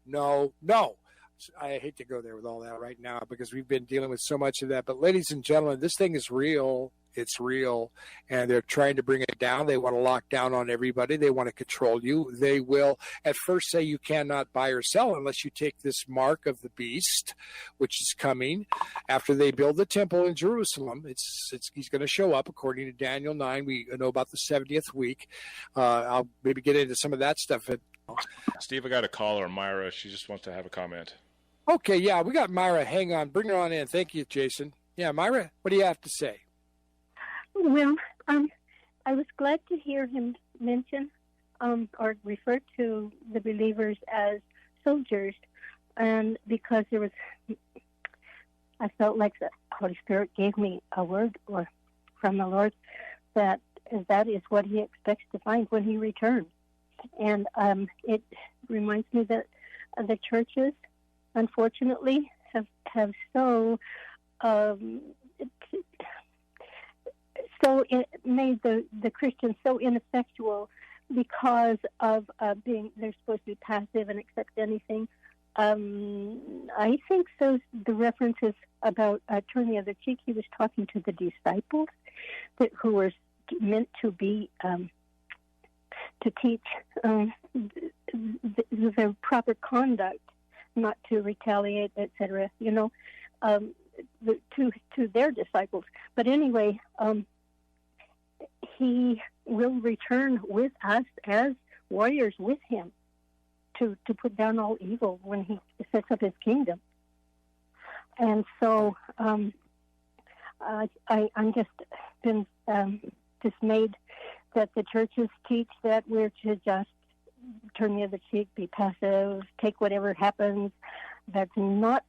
I hate to go there with all that right now because we've been dealing with so much of that. But ladies and gentlemen, this thing is real. It's real. And they're trying to bring it down. They want to lock down on everybody. They want to control you. They will at first say you cannot buy or sell unless you take this mark of the beast, which is coming after they build the temple in Jerusalem. He's going to show up according to Daniel 9. We know about the 70th week. I'll maybe get into some of that stuff. Steve, I got a caller, Myra. She just wants to have a comment. Okay, yeah, we got Myra. Hang on. Bring her on in. Thank you, Jason. Yeah, Myra, what do you have to say? Well, I was glad to hear him mention or refer to the believers as soldiers, and because I felt like the Holy Spirit gave me a word from the Lord that is what he expects to find when he returns. And it reminds me that the churches, unfortunately, have so made the Christians so ineffectual because of they're supposed to be passive and accept anything. I think so. The references about turn the other cheek. He was talking to the disciples who were meant to be to teach the proper conduct, not to retaliate, etc. To their disciples. But anyway, he will return with us as warriors with him to put down all evil when he sets up his kingdom. And so I'm just been dismayed that the churches teach that we're to just turn the other cheek, be passive, take whatever happens. That's not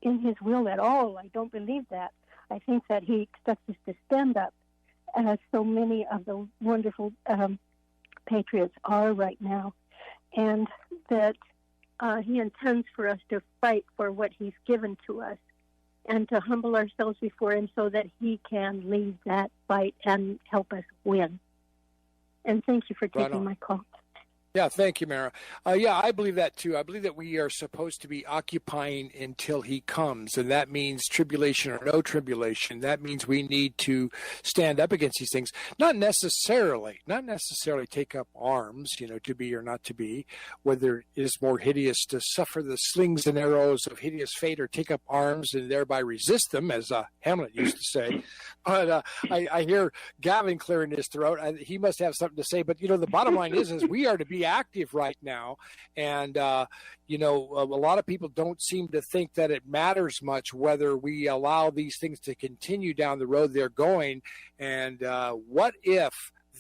in his will at all. I don't believe that. I think that he expects us to stand up, as so many of the wonderful patriots are right now, and that he intends for us to fight for what he's given to us and to humble ourselves before him so that he can lead that fight and help us win. And thank you for taking my call. Yeah, thank you, Mara. Yeah, I believe that too. I believe that we are supposed to be occupying until he comes, and that means tribulation or no tribulation. That means we need to stand up against these things. Not necessarily take up arms, to be or not to be, whether it is more hideous to suffer the slings and arrows of hideous fate or take up arms and thereby resist them, as Hamlet used to say. But I hear Gavin clearing his throat. He must have something to say. But, the bottom line is we are to be active right now. And, a lot of people don't seem to think that it matters much whether we allow these things to continue down the road they're going. And what if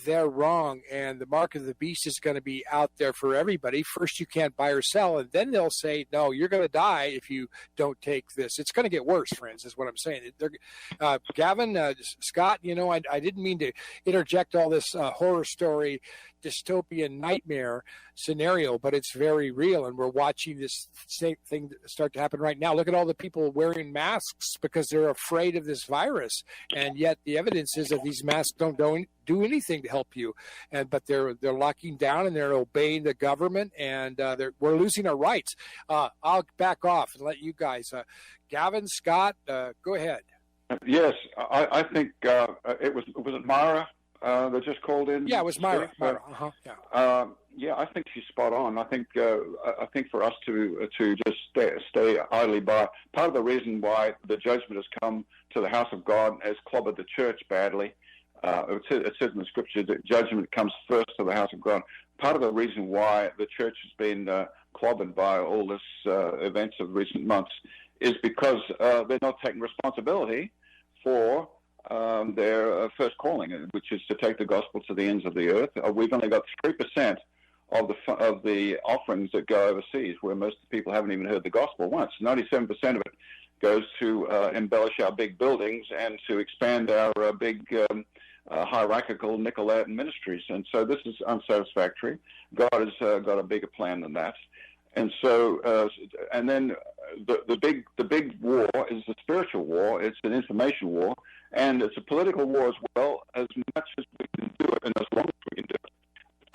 they're wrong and the mark of the beast is going to be out there for everybody? First, you can't buy or sell, and then they'll say, no, you're going to die if you don't take this. It's going to get worse, friends, is what I'm saying. Gavin, Scott, I didn't mean to interject all this horror story dystopian nightmare scenario, but it's very real, and we're watching this same thing start to happen right now. Look at all the people wearing masks because they're afraid of this virus, and yet the evidence is that these masks don't do anything to help you, but they're locking down and they're obeying the government, and we're losing our rights. I'll back off and let you guys, Gavin, Scott, go ahead. Yes, I think was it Myra that just called in? Yeah, it was Myra. Yeah, I think she's spot on. I think for us to just stay idly by, part of the reason why the judgment has come to the house of God has clobbered the church badly. It says in the scripture that judgment comes first to the house of God. Part of the reason why the church has been clobbered by all this events of recent months is because they're not taking responsibility for their first calling, which is to take the gospel to the ends of the earth. We've only got 3% of the offerings that go overseas, where most people haven't even heard the gospel once. 97% of it goes to embellish our big buildings and to expand our big hierarchical Nicolaitan ministries. And so this is unsatisfactory. God has got a bigger plan than that. And so, and then the big war is a spiritual war. It's an information war, and it's a political war as well. As much as we can do it, and as long as we can do it.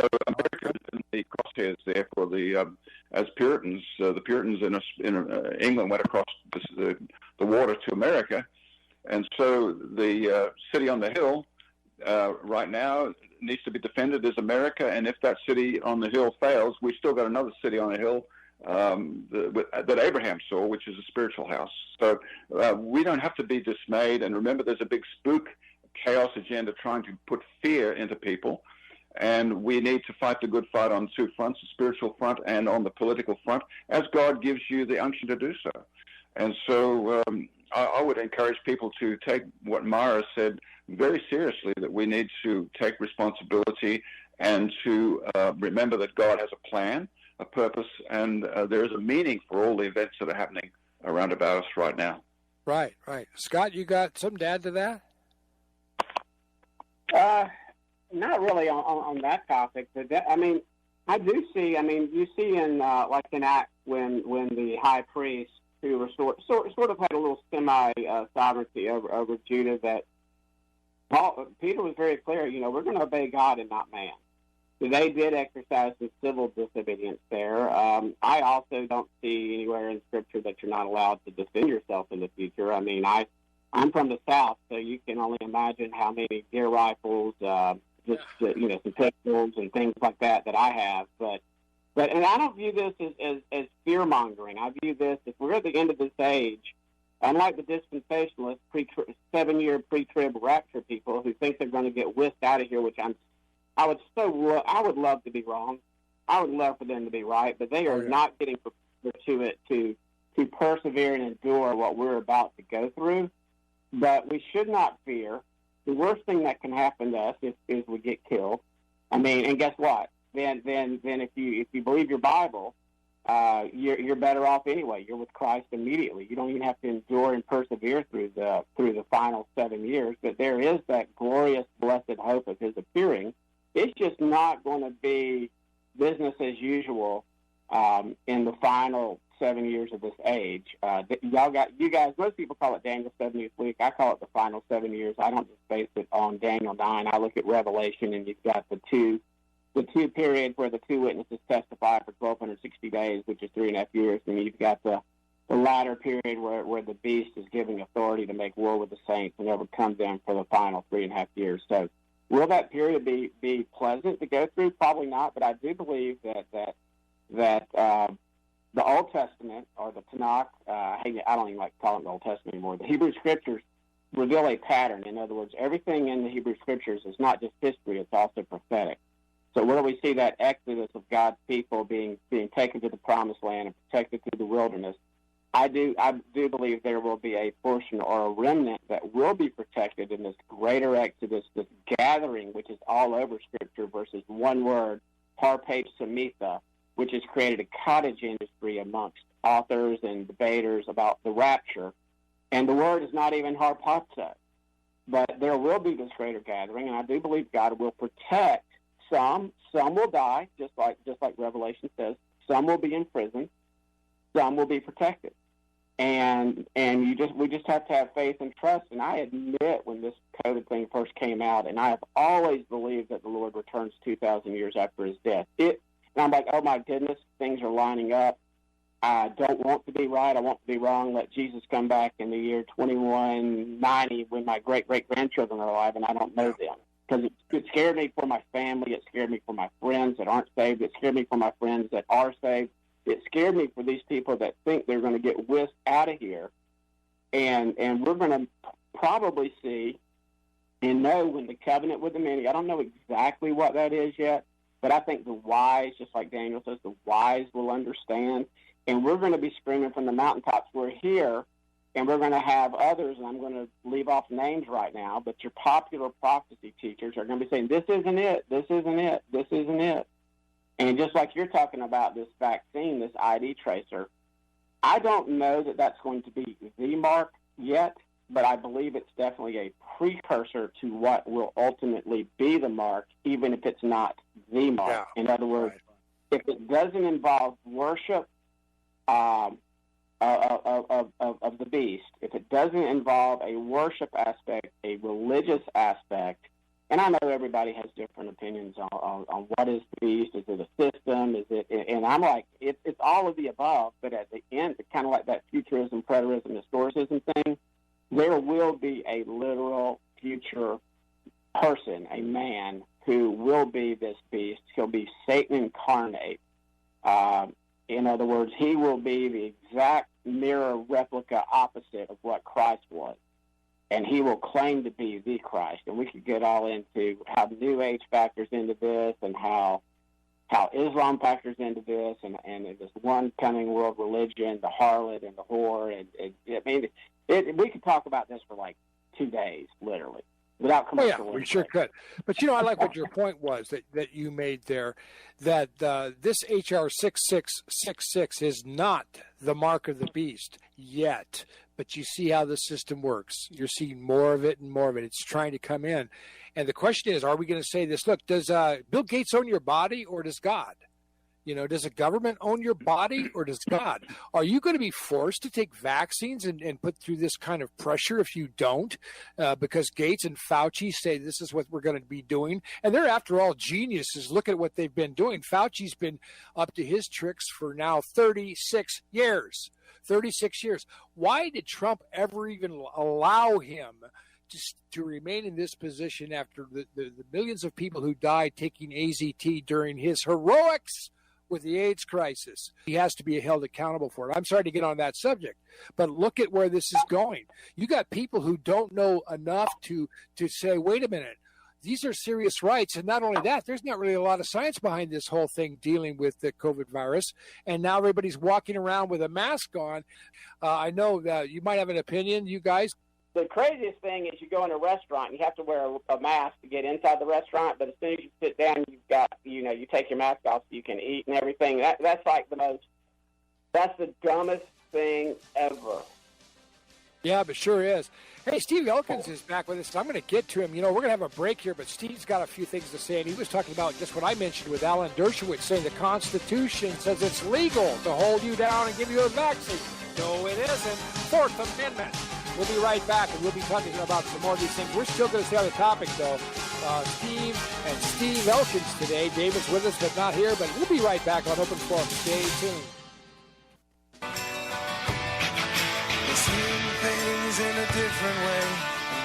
So America is in the crosshairs there for the as Puritans. The Puritans in England went across the water to America, and so the city on the hill right now needs to be defended as America, and if that city on the hill fails, we've still got another city on the hill that Abraham saw, which is a spiritual house. So we don't have to be dismayed, and remember there's a big spook chaos agenda trying to put fear into people, and we need to fight the good fight on two fronts, the spiritual front and on the political front, as God gives you the unction to do so. And so I would encourage people to take what Myra said very seriously, that we need to take responsibility and to remember that God has a plan, a purpose, and there is a meaning for all the events that are happening around about us right now. Right. Scott, you got something to add to that? Not really on that topic. But I do see. You see in like in Acts when the high priest, who were sort of had a little semi-sovereignty over Judah, that Peter was very clear, we're going to obey God and not man. So they did exercise some civil disobedience there. I also don't see anywhere in Scripture that you're not allowed to defend yourself in the future. I'm from the South, so you can only imagine how many deer rifles, some pistols and things like that I have. And I don't view this as fear-mongering. I view this, if we're at the end of this age, unlike the dispensationalist 7-year pre-trib rapture people who think they're going to get whisked out of here, which I would love to be wrong. I would love for them to be right, but they are not getting prepared to persevere and endure what we're about to go through. But we should not fear. The worst thing that can happen to us is we get killed. And guess what? Then if you believe your Bible, you're better off anyway. You're with Christ immediately. You don't even have to endure and persevere through the final 7 years. But there is that glorious, blessed hope of His appearing. It's just not going to be business as usual in the final 7 years of this age. You guys. Most people call it Daniel's 70th week. I call it the final 7 years. I don't just base it on Daniel 9. I look at Revelation, and you've got the two periods where the two witnesses testify for 1,260 days, which is 3.5 years, and you've got the latter period where the beast is giving authority to make war with the saints and overcome them for the final 3.5 years. So will that period be pleasant to go through? Probably not, but I do believe that the Old Testament, or the Tanakh, I don't even like calling it the Old Testament anymore, the Hebrew Scriptures reveal a pattern. In other words, everything in the Hebrew Scriptures is not just history, it's also prophetic. So where we see that exodus of God's people being taken to the promised land and protected through the wilderness, I do believe there will be a portion or a remnant that will be protected in this greater exodus, this gathering, which is all over Scripture, versus one word, harpape samitha, which has created a cottage industry amongst authors and debaters about the rapture. And the word is not even harpazo. But there will be this greater gathering, and I do believe God will protect some will die, just like Revelation says. Some will be in prison. Some will be protected. And we just have to have faith and trust. And I admit, when this COVID thing first came out, and I have always believed that the Lord returns 2,000 years after his death. And I'm like, oh my goodness, things are lining up. I don't want to be right. I want to be wrong. Let Jesus come back in the year 2190 when my great-great-grandchildren are alive and I don't know them. Because it scared me for my family. It scared me for my friends that aren't saved. It scared me for my friends that are saved. It scared me for these people that think they're going to get whisked out of here. And we're going to probably see and know when the covenant with the many, I don't know exactly what that is yet, but I think the wise, just like Daniel says, the wise will understand. And we're going to be screaming from the mountaintops, we're here, and we're going to have others, and I'm going to leave off names right now, but your popular prophecy teachers are going to be saying, this isn't it, this isn't it, this isn't it. And just like you're talking about this vaccine, this ID tracer, I don't know that that's going to be the mark yet, but I believe it's definitely a precursor to what will ultimately be the mark, even if it's not the mark. Yeah. In other words, if it doesn't involve worship of the beast, if it doesn't involve a worship aspect, a religious aspect, and I know everybody has different opinions on what is the beast. Is it a system? Is it? And I'm like, it's all of the above. But at the end, it's kind of like that futurism, preterism, historicism thing. There will be a literal future person, a man, who will be this beast. He'll be Satan incarnate. In other words, he will be the exact mirror replica opposite of what Christ was. And he will claim to be the Christ. And we could get all into how New Age factors into this and how Islam factors into this and this one coming world religion, the harlot and the whore. We could talk about this for like 2 days, literally, without commercial. Oh, yeah, we sure could. But, I like what your point was that you made there, that this H.R. 6666 is not the mark of the beast yet. But you see how the system works. You're seeing more of it and more of it. It's trying to come in. And the question is, are we going to say this? Look, does Bill Gates own your body or does God? Does a government own your body or does God? Are you going to be forced to take vaccines and put through this kind of pressure if you don't? Because Gates and Fauci say this is what we're going to be doing. And they're, after all, geniuses. Look at what they've been doing. Fauci's been up to his tricks for now 36 years. 36 years. Why did Trump ever even allow him to remain in this position after the millions of people who died taking AZT during his heroics with the AIDS crisis? He has to be held accountable for it. I'm sorry to get on that subject, but look at where this is going. You got people who don't know enough to say, wait a minute, these are serious rights. And not only that, there's not really a lot of science behind this whole thing dealing with the COVID virus. And now everybody's walking around with a mask on. I know that you might have an opinion, you guys. The craziest thing is you go in a restaurant and you have to wear a mask to get inside the restaurant. But as soon as you sit down, you've got, you take your mask off so you can eat and everything. That's like that's the dumbest thing ever. Yeah, but sure is. Hey, Steve Elkins is back with us. I'm going to get to him. We're going to have a break here, but Steve's got a few things to say, and he was talking about just what I mentioned with Alan Dershowitz, saying the Constitution says it's legal to hold you down and give you a vaccine. No, it isn't. Fourth Amendment. We'll be right back, and we'll be talking about some more of these things. We're still going to stay on the topic, though. Steve Elkins today. David's with us, but not here, but we'll be right back on Open Forum. Stay tuned. In a different way,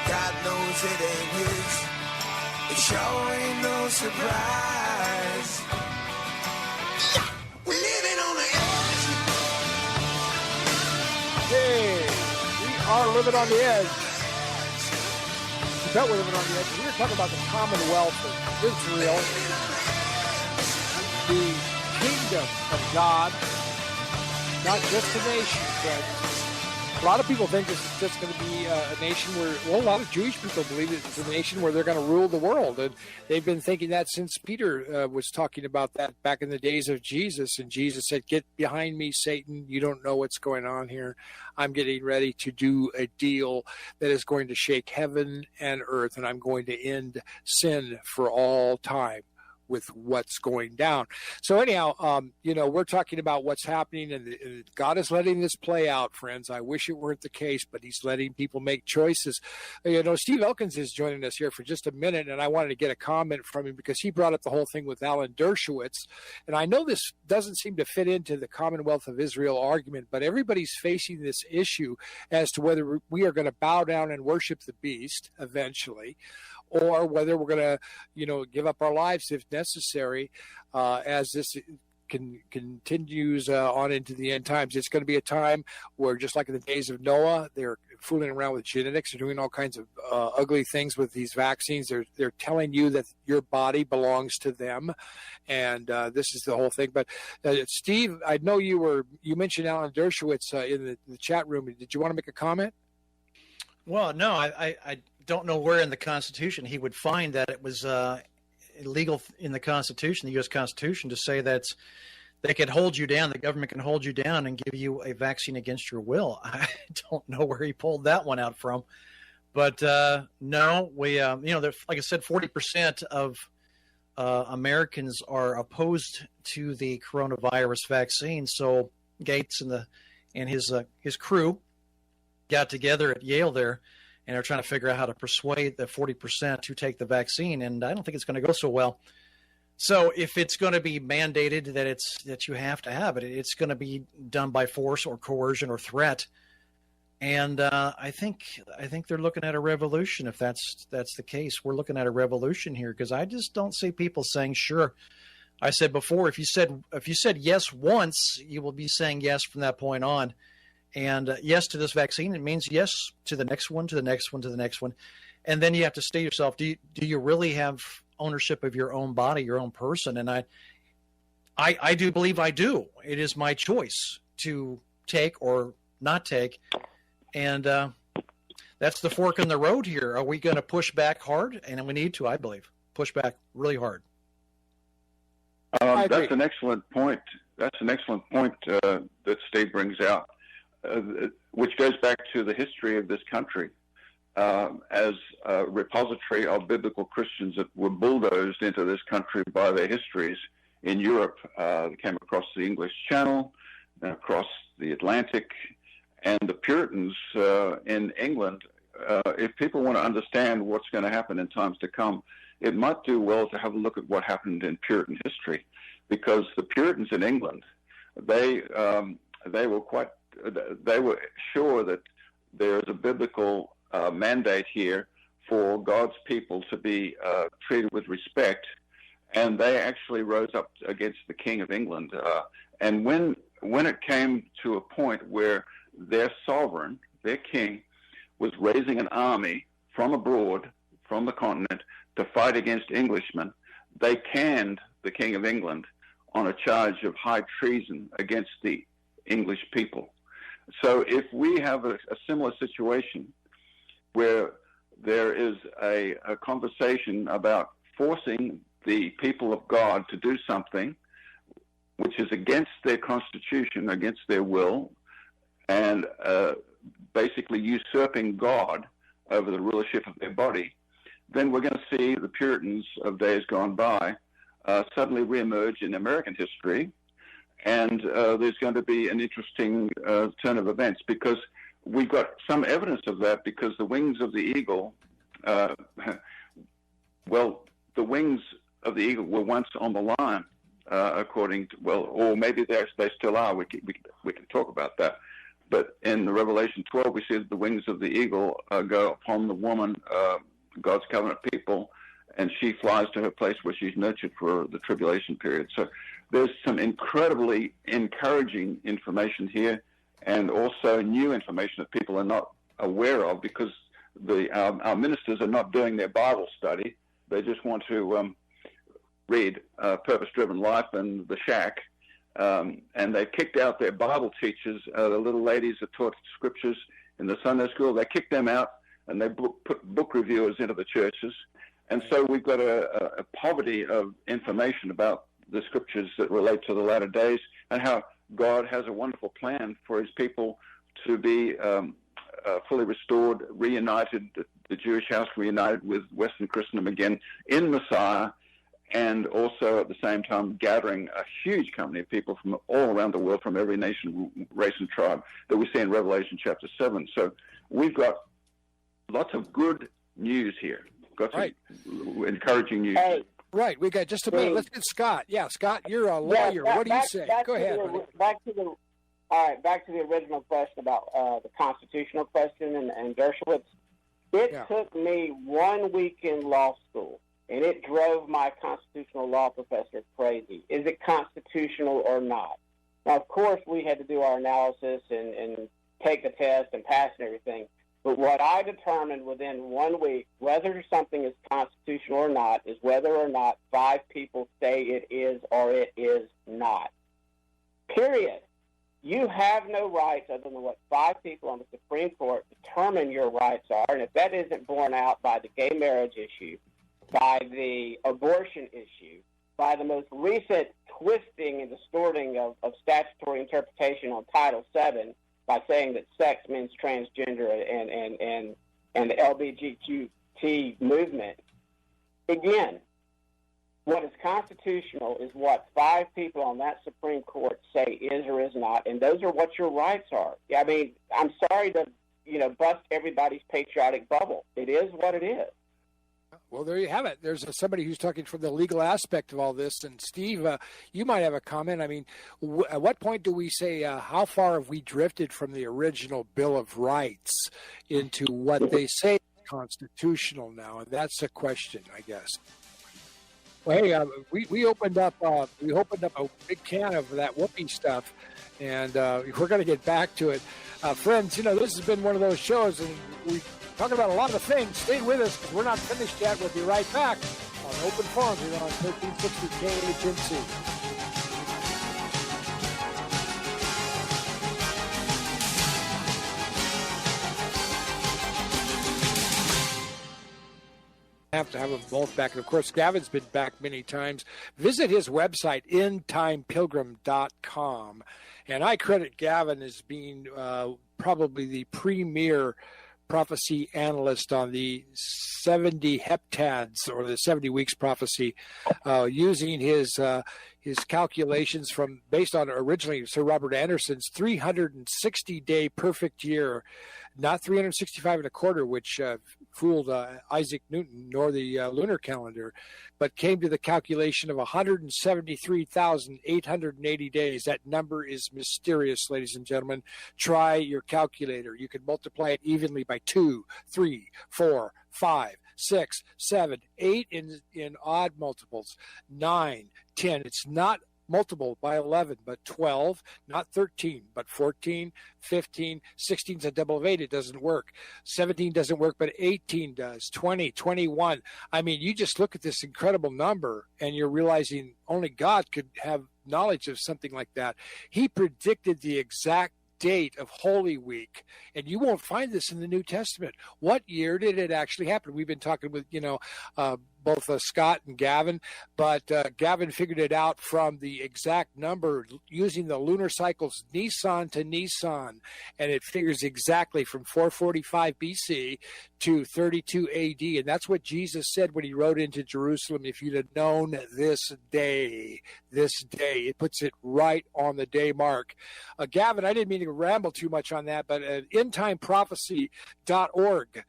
God knows it ain't his. It sure ain't no surprise. We're living on the edge. Hey, we are living on the edge. You bet we're living on the edge. We're talking about the Commonwealth of Israel, the kingdom of God, not just a nation, but a lot of people think this is just going to be a nation where, a lot of Jewish people believe it's a nation where they're going to rule the world. And they've been thinking that since Peter was talking about that back in the days of Jesus. And Jesus said, get behind me, Satan. You don't know what's going on here. I'm getting ready to do a deal that is going to shake heaven and earth. And I'm going to end sin for all time. with what's going down. So anyhow, we're talking about what's happening, and God is letting this play out, friends. I wish it weren't the case, but he's letting people make choices. Steve Elkins is joining us here for just a minute, and I wanted to get a comment from him because he brought up the whole thing with Alan Dershowitz. And I know this doesn't seem to fit into the Commonwealth of Israel argument, but everybody's facing this issue as to whether we are going to bow down and worship the beast eventually, or whether we're going to, give up our lives if necessary, as this continues on into the end times. It's going to be a time where, just like in the days of Noah, they're fooling around with genetics. They're doing all kinds of ugly things with these vaccines. They're telling you that your body belongs to them, and this is the whole thing. But Steve, I know you mentioned Alan Dershowitz in the chat room. Did you want to make a comment? Well, no, I don't know where in the Constitution he would find that it was illegal in the Constitution, the U.S. Constitution, to say that they could hold you down, the government can hold you down and give you a vaccine against your will. I don't know where he pulled that one out from. But no, we, like I said, 40% of Americans are opposed to the coronavirus vaccine. So Gates and his crew got together at Yale there, and are trying to figure out how to persuade the 40% to take the vaccine. And I don't think it's going to go so well. So if it's going to be mandated that you have to have it, it's going to be done by force or coercion or threat. And I think they're looking at a revolution. If that's the case, we're looking at a revolution here, because I just don't see people saying, sure. I said before, if you said yes once, you will be saying yes from that point on. And yes to this vaccine, it means yes to the next one, to the next one, to the next one. And then you have to say to yourself, do you really have ownership of your own body, your own person? And I do believe I do. It is my choice to take or not take. And that's the fork in the road here. Are we going to push back hard? And we need to, I believe, push back really hard. That's an excellent point. That's an excellent point that Steve brings out. Which goes back to the history of this country as a repository of biblical Christians that were bulldozed into this country by their histories in Europe. They came across the English Channel, across the Atlantic, and the Puritans in England. If people want to understand what's going to happen in times to come, it might do well to have a look at what happened in Puritan history, because the Puritans in England, they were sure that there is a biblical mandate here for God's people to be treated with respect, and they actually rose up against the King of England. And when it came to a point where their sovereign, their king, was raising an army from abroad, from the continent, to fight against Englishmen, they canned the King of England on a charge of high treason against the English people. So if we have a similar situation where there is a conversation about forcing the people of God to do something which is against their constitution, against their will, and basically usurping God over the rulership of their body, then we're going to see the Puritans of days gone by suddenly reemerge in American history. And there's going to be an interesting turn of events, because we've got some evidence of that, because the wings of the eagle, the wings of the eagle were once on the lion, according to, or maybe they still are. We can talk about that. But in the Revelation 12, we see that the wings of the eagle go upon the woman, God's covenant people, and she flies to her place where she's nurtured for the tribulation period. So there's some incredibly encouraging information here, and also new information that people are not aware of, because our ministers are not doing their Bible study. They just want to read Purpose-Driven Life and The Shack, and they kicked out their Bible teachers, the little ladies that taught scriptures in the Sunday school. They kicked them out, and they put book reviewers into the churches. And so we've got a poverty of information about the scriptures that relate to the latter days, and how God has a wonderful plan for his people to be fully restored, reunited, the Jewish house reunited with Western Christendom again in Messiah, and also at the same time gathering a huge company of people from all around the world, from every nation, race, and tribe that we see in Revelation chapter 7. So we've got lots of good news here. Got some encouraging news. Hey, right, we got just a minute. Let's get Scott. Yeah, Scott, you're a lawyer. What do you say? Go ahead. Back to the original question about the constitutional question and Dershowitz. It took me 1 week in law school, and it drove my constitutional law professor crazy. Is it constitutional or not? Now, of course, we had to do our analysis and take the test and pass and everything. But what I determined within 1 week, whether something is constitutional or not, is whether or not 5 people say it is or it is not. Period. You have no rights other than what 5 people on the Supreme Court determine your rights are. And if that isn't borne out by the gay marriage issue, by the abortion issue, by the most recent twisting and distorting of statutory interpretation on Title VII, by saying that sex means transgender and the LGBTQ movement, again, what is constitutional is what 5 people on that Supreme Court say is or is not, and those are what your rights are. I mean, I'm sorry to, bust everybody's patriotic bubble. It is what it is. Well, there you have it. There's somebody who's talking from the legal aspect of all this. And Steve, you might have a comment. I mean, at what point do we say, how far have we drifted from the original Bill of Rights into what they say is constitutional now? And that's a question, I guess. Well, hey, we opened up a big can of that whoopee stuff, and we're going to get back to it. Friends, this has been one of those shows, and we talking about a lot of things. Stay with us, because we're not finished yet. We'll be right back on Open Forum here on 1360 KHNC. Have to have them both back. And of course, Gavin's been back many times. Visit his website, endtimepilgrim.com. And I credit Gavin as being probably the premier prophecy analyst on the 70 heptads, or the 70 weeks prophecy, using his calculations based on originally Sir Robert Anderson's 360-day perfect year, not 365 and a quarter, which fooled Isaac Newton, nor the lunar calendar, but came to the calculation of 173,880 days. That number is mysterious, ladies and gentlemen. Try your calculator. You can multiply it evenly by 2, 3, 4, 5, 6, 7, 8 in odd multiples, 9, 10. It's not multiple by 11, but 12, not 13, but 14, 15, 16 is a double of 8. It doesn't work. 17 doesn't work, but 18 does. 20, 21. I mean, you just look at this incredible number and you're realizing only God could have knowledge of something like that. He predicted the exact date of Holy Week, and you won't find this in the New Testament. What year did it actually happen? We've been talking with, both Scott and Gavin, but Gavin figured it out from the exact number using the lunar cycles Nisan to Nisan, and it figures exactly from 445 BC to 32 AD, and that's what Jesus said when he rode into Jerusalem. If you'd have known this day, it puts it right on the day mark. Gavin, I didn't mean to ramble too much on that, but endtimeprophecy.org,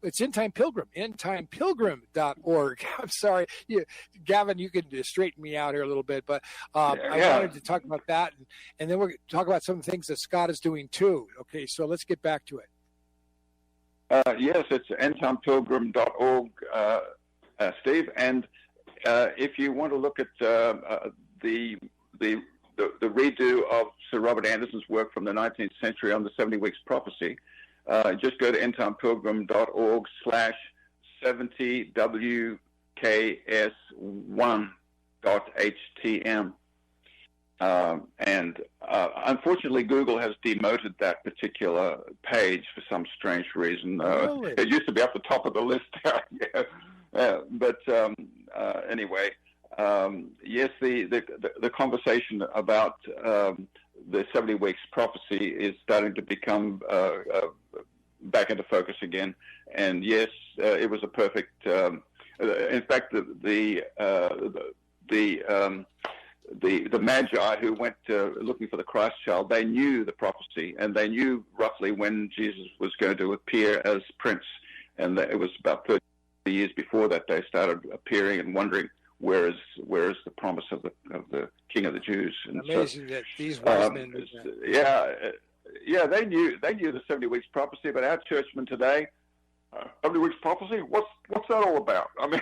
it's End Time Pilgrim, endtimepilgrim.org. I'm sorry, Gavin, you can straighten me out here a little bit, but I wanted to talk about that, and then we're going to talk about some of the things that Scott is doing too. Okay, so let's get back to it. Yes, it's endtimepilgrim.org, Steve, and if you want to look at the redo of Sir Robert Anderson's work from the 19th century on the 70 Weeks Prophecy, just go to endtimepilgrim.org/70WKS1.htm. And unfortunately, Google has demoted that particular page for some strange reason. Really? It used to be up the top of the list. But anyway, yes, the conversation about the 70 Weeks Prophecy is starting to become back into focus again. And yes, it was a perfect In fact, the Magi who went looking for the Christ child, they knew the prophecy, and they knew roughly when Jesus was going to appear as Prince. And it was about 30 years before that they started appearing and wondering where is the promise of the King of the Jews. And amazing that these wise men knew that. Yeah, they knew the 70 weeks prophecy, but our churchmen today, 70 weeks prophecy, what's that all about? I mean,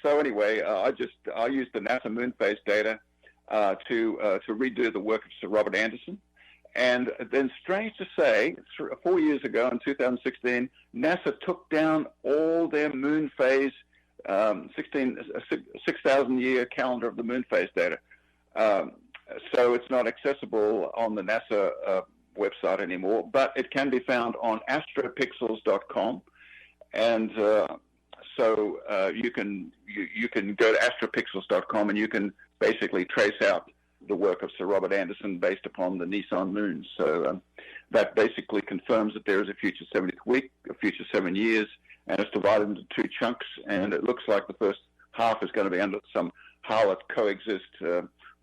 so anyway, I used the NASA moon phase data to redo the work of Sir Robert Anderson. And then, strange to say, 4 years ago in 2016, NASA took down all their moon phase 6,000-year calendar of the moon phase data. So it's not accessible on the NASA website anymore, but it can be found on astropixels.com. And so you can go to astropixels.com and you can basically trace out the work of Sir Robert Anderson based upon the Nissan moons. So that basically confirms that there is a future 70th week, a future 7 years, and it's divided into two chunks, and it looks like the first half is going to be under some harlot coexist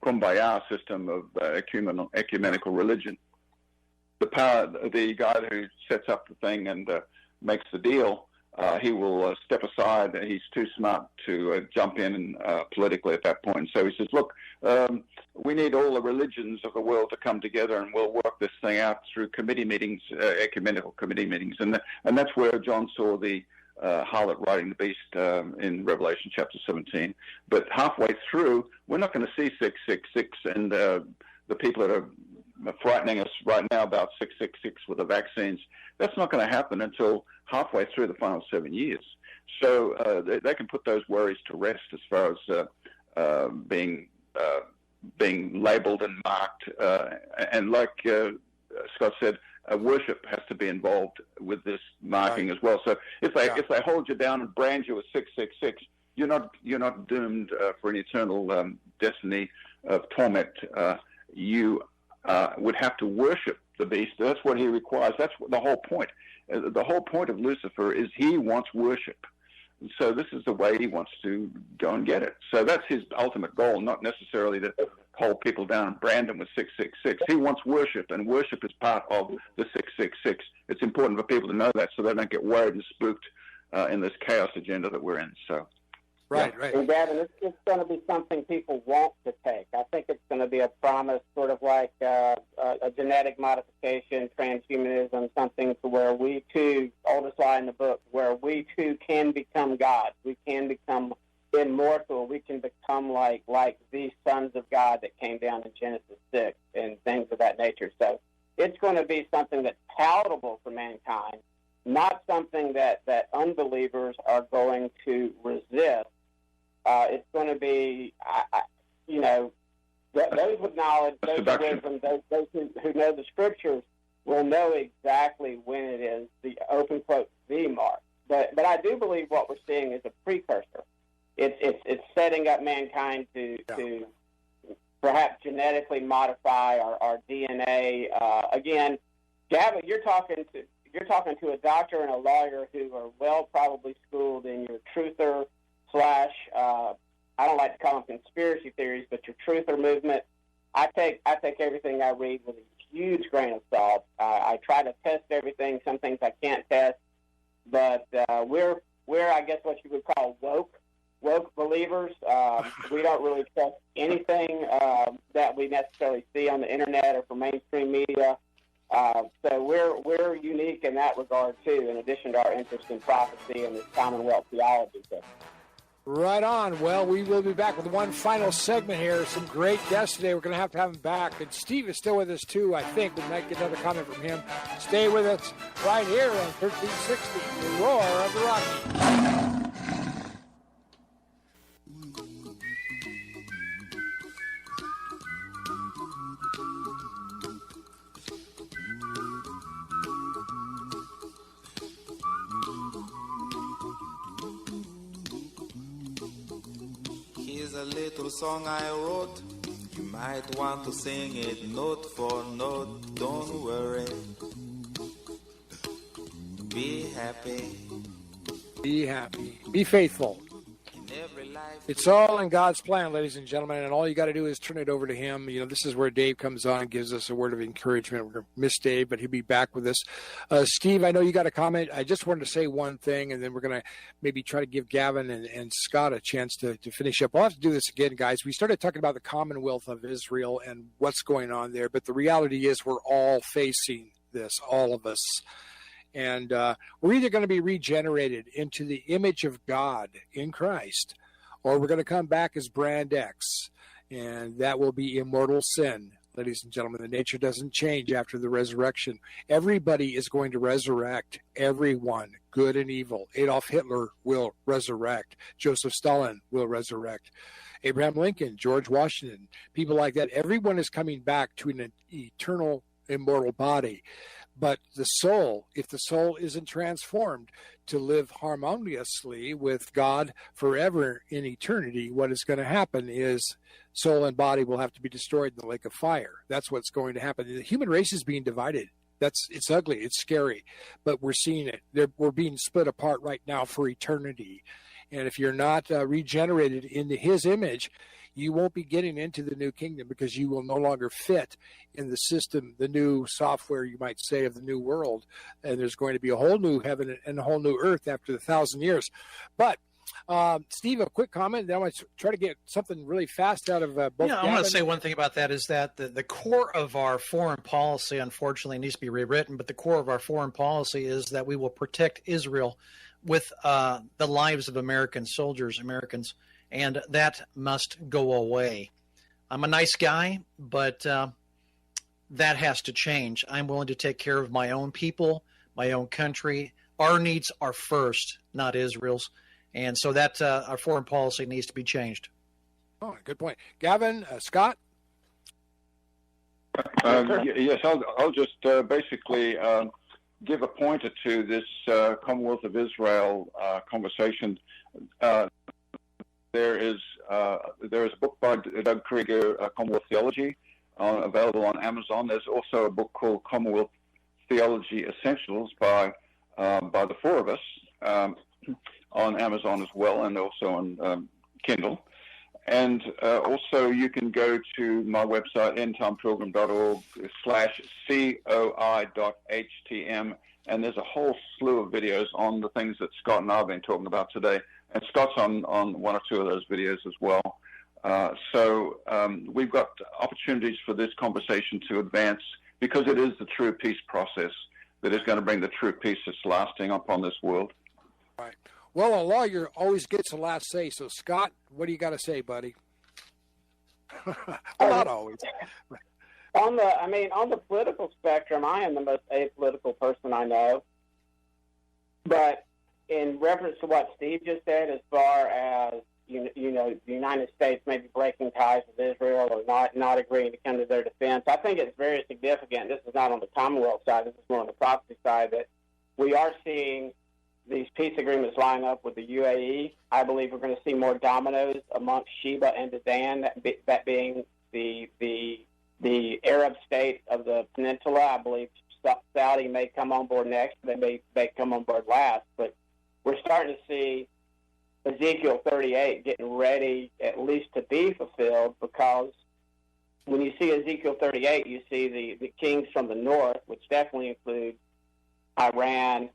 kumbaya system of ecumenical religion. The guy who sets up the thing and makes the deal, he will step aside. He's too smart to jump in politically at that point. So he says, look, we need all the religions of the world to come together, and we'll work this thing out through committee meetings, ecumenical committee meetings. And that's where John saw the harlot riding the beast in Revelation chapter 17. But halfway through, we're not going to see 666, and the people that are frightening us right now about 666 with the vaccines, that's not going to happen until halfway through the final 7 years. So they can put those worries to rest as far as being labeled and marked. And like Scott said, worship has to be involved with this marking as well. So if they hold you down and brand you as 666, you're not doomed for an eternal destiny of torment. You would have to worship the beast. That's what he requires. That's the whole point. The whole point of Lucifer is he wants worship. So this is the way he wants to go and get it. So that's his ultimate goal, not necessarily to hold people down and brand them with 666. He wants worship, and worship is part of the 666. It's important for people to know that so they don't get worried and spooked in this chaos agenda that we're in. So. Right. And Gavin, it's going to be something people want to take. I think it's going to be a promise, sort of like a genetic modification, transhumanism, something to where we too, oldest lie in the book, where we too can become God. We can become immortal. We can become like these sons of God that came down in Genesis 6 and things of that nature. So it's going to be something that's palatable for mankind, not something that unbelievers are going to resist. It's going to be, those with knowledge, those with wisdom, those who know the Scriptures will know exactly when it is the open quote the mark. But I do believe what we're seeing is a precursor. It's setting up mankind to perhaps genetically modify our DNA. Again, Gavin, you're talking to a doctor and a lawyer who are well probably schooled in your truther / I don't like to call them conspiracy theories, but your truther movement. I take everything I read with a huge grain of salt. I try to test everything. Some things I can't test, but we're I guess what you would call woke believers. We don't really trust anything that we necessarily see on the internet or from mainstream media. So we're unique in that regard too, in addition to our interest in prophecy and this Commonwealth Theology. So. Right on. Well, we will be back with one final segment here. Some great guests today. We're going to have him back. And Steve is still with us, too, I think. We might get another comment from him. Stay with us right here on 1360, the Roar of the Rockies. A little song I wrote. You might want to sing it note for note. Don't worry. Be happy. Be happy. Be faithful. It's all in God's plan, ladies and gentlemen, and all you got to do is turn it over to him. You know, this is where Dave comes on and gives us a word of encouragement. We're going to miss Dave, but he'll be back with us. Steve, I know you got a comment. I just wanted to say one thing, and then we're going to maybe try to give Gavin and Scott a chance to finish up. We'll have to do this again, guys. We started talking about the Commonwealth of Israel and what's going on there, but the reality is we're all facing this, all of us. And we're either going to be regenerated into the image of God in Christ, or we're going to come back as brand X, and that will be immortal sin. Ladies and gentlemen, the nature doesn't change after the resurrection. Everybody is going to resurrect. Everyone, good and evil. Adolf Hitler will resurrect. Joseph Stalin will resurrect. Abraham Lincoln, George Washington, people like that. Everyone is coming back to an eternal, immortal body. But the soul, if the soul isn't transformed to live harmoniously with God forever in eternity, what is going to happen is soul and body will have to be destroyed in the lake of fire. That's what's going to happen. The human race is being divided. It's ugly. It's scary. But we're seeing it. We're being split apart right now for eternity. And if you're not regenerated into his image, you won't be getting into the new kingdom because you will no longer fit in the system, the new software, you might say, of the new world. And there's going to be a whole new heaven and a whole new earth after the 1,000 years. But, Steve, a quick comment. Then I want to try to get something really fast out of both. Yeah, I want to say one thing about that is that the core of our foreign policy, unfortunately, needs to be rewritten. But the core of our foreign policy is that we will protect Israel with the lives of American soldiers, Americans. And that must go away. I'm a nice guy, but that has to change. I'm willing to take care of my own people, my own country. Our needs are first, not Israel's. And so that our foreign policy needs to be changed. Oh, good point. Gavin, Scott? Yes, I'll just basically give a pointer to this Commonwealth of Israel conversation. There is a book by Doug Krieger, Commonwealth Theology, available on Amazon. There's also a book called Commonwealth Theology Essentials by the four of us on Amazon as well, and also on Kindle. And also you can go to my website, endtimepilgrim.org/coi.htm, and there's a whole slew of videos on the things that Scott and I have been talking about today. And Scott's on one or two of those videos as well. So we've got opportunities for this conversation to advance because it is the true peace process that is going to bring the true peace that's lasting upon this world. Right. Well, a lawyer always gets the last say. So, Scott, what do you got to say, buddy? Not always. On the political spectrum, I am the most apolitical person I know. But in reference to what Steve just said, as far as the United States maybe breaking ties with Israel or not agreeing to come to their defense, I think it's very significant. This is not on the Commonwealth side. This is more on the prophecy side that we are seeing these peace agreements line up with the UAE. I believe we're going to see more dominoes amongst Sheba and Dedan, that being the Arab state of the peninsula. I believe Saudi may come on board next. They may come on board last. But we're starting to see Ezekiel 38 getting ready at least to be fulfilled, because when you see Ezekiel 38, you see the kings from the north, which definitely include Iran,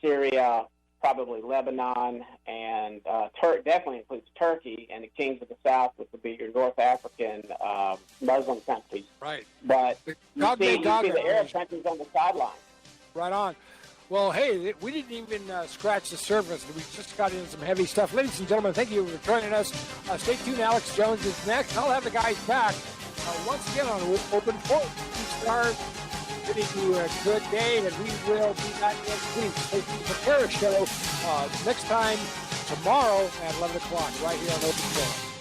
Syria, probably Lebanon, and definitely includes Turkey, and the kings of the south, which would be your North African Muslim countries. Right. But you see the Arab countries on the sideline. Right on. Well, hey, we didn't even scratch the surface. We just got into some heavy stuff. Ladies and gentlemen, thank you for joining us. Stay tuned. Alex Jones is next. I'll have the guys back once again on Open Court. Stars bidding you a good day, and we will be back next week. So prepare a show next time tomorrow at 11 o'clock right here on Open Court.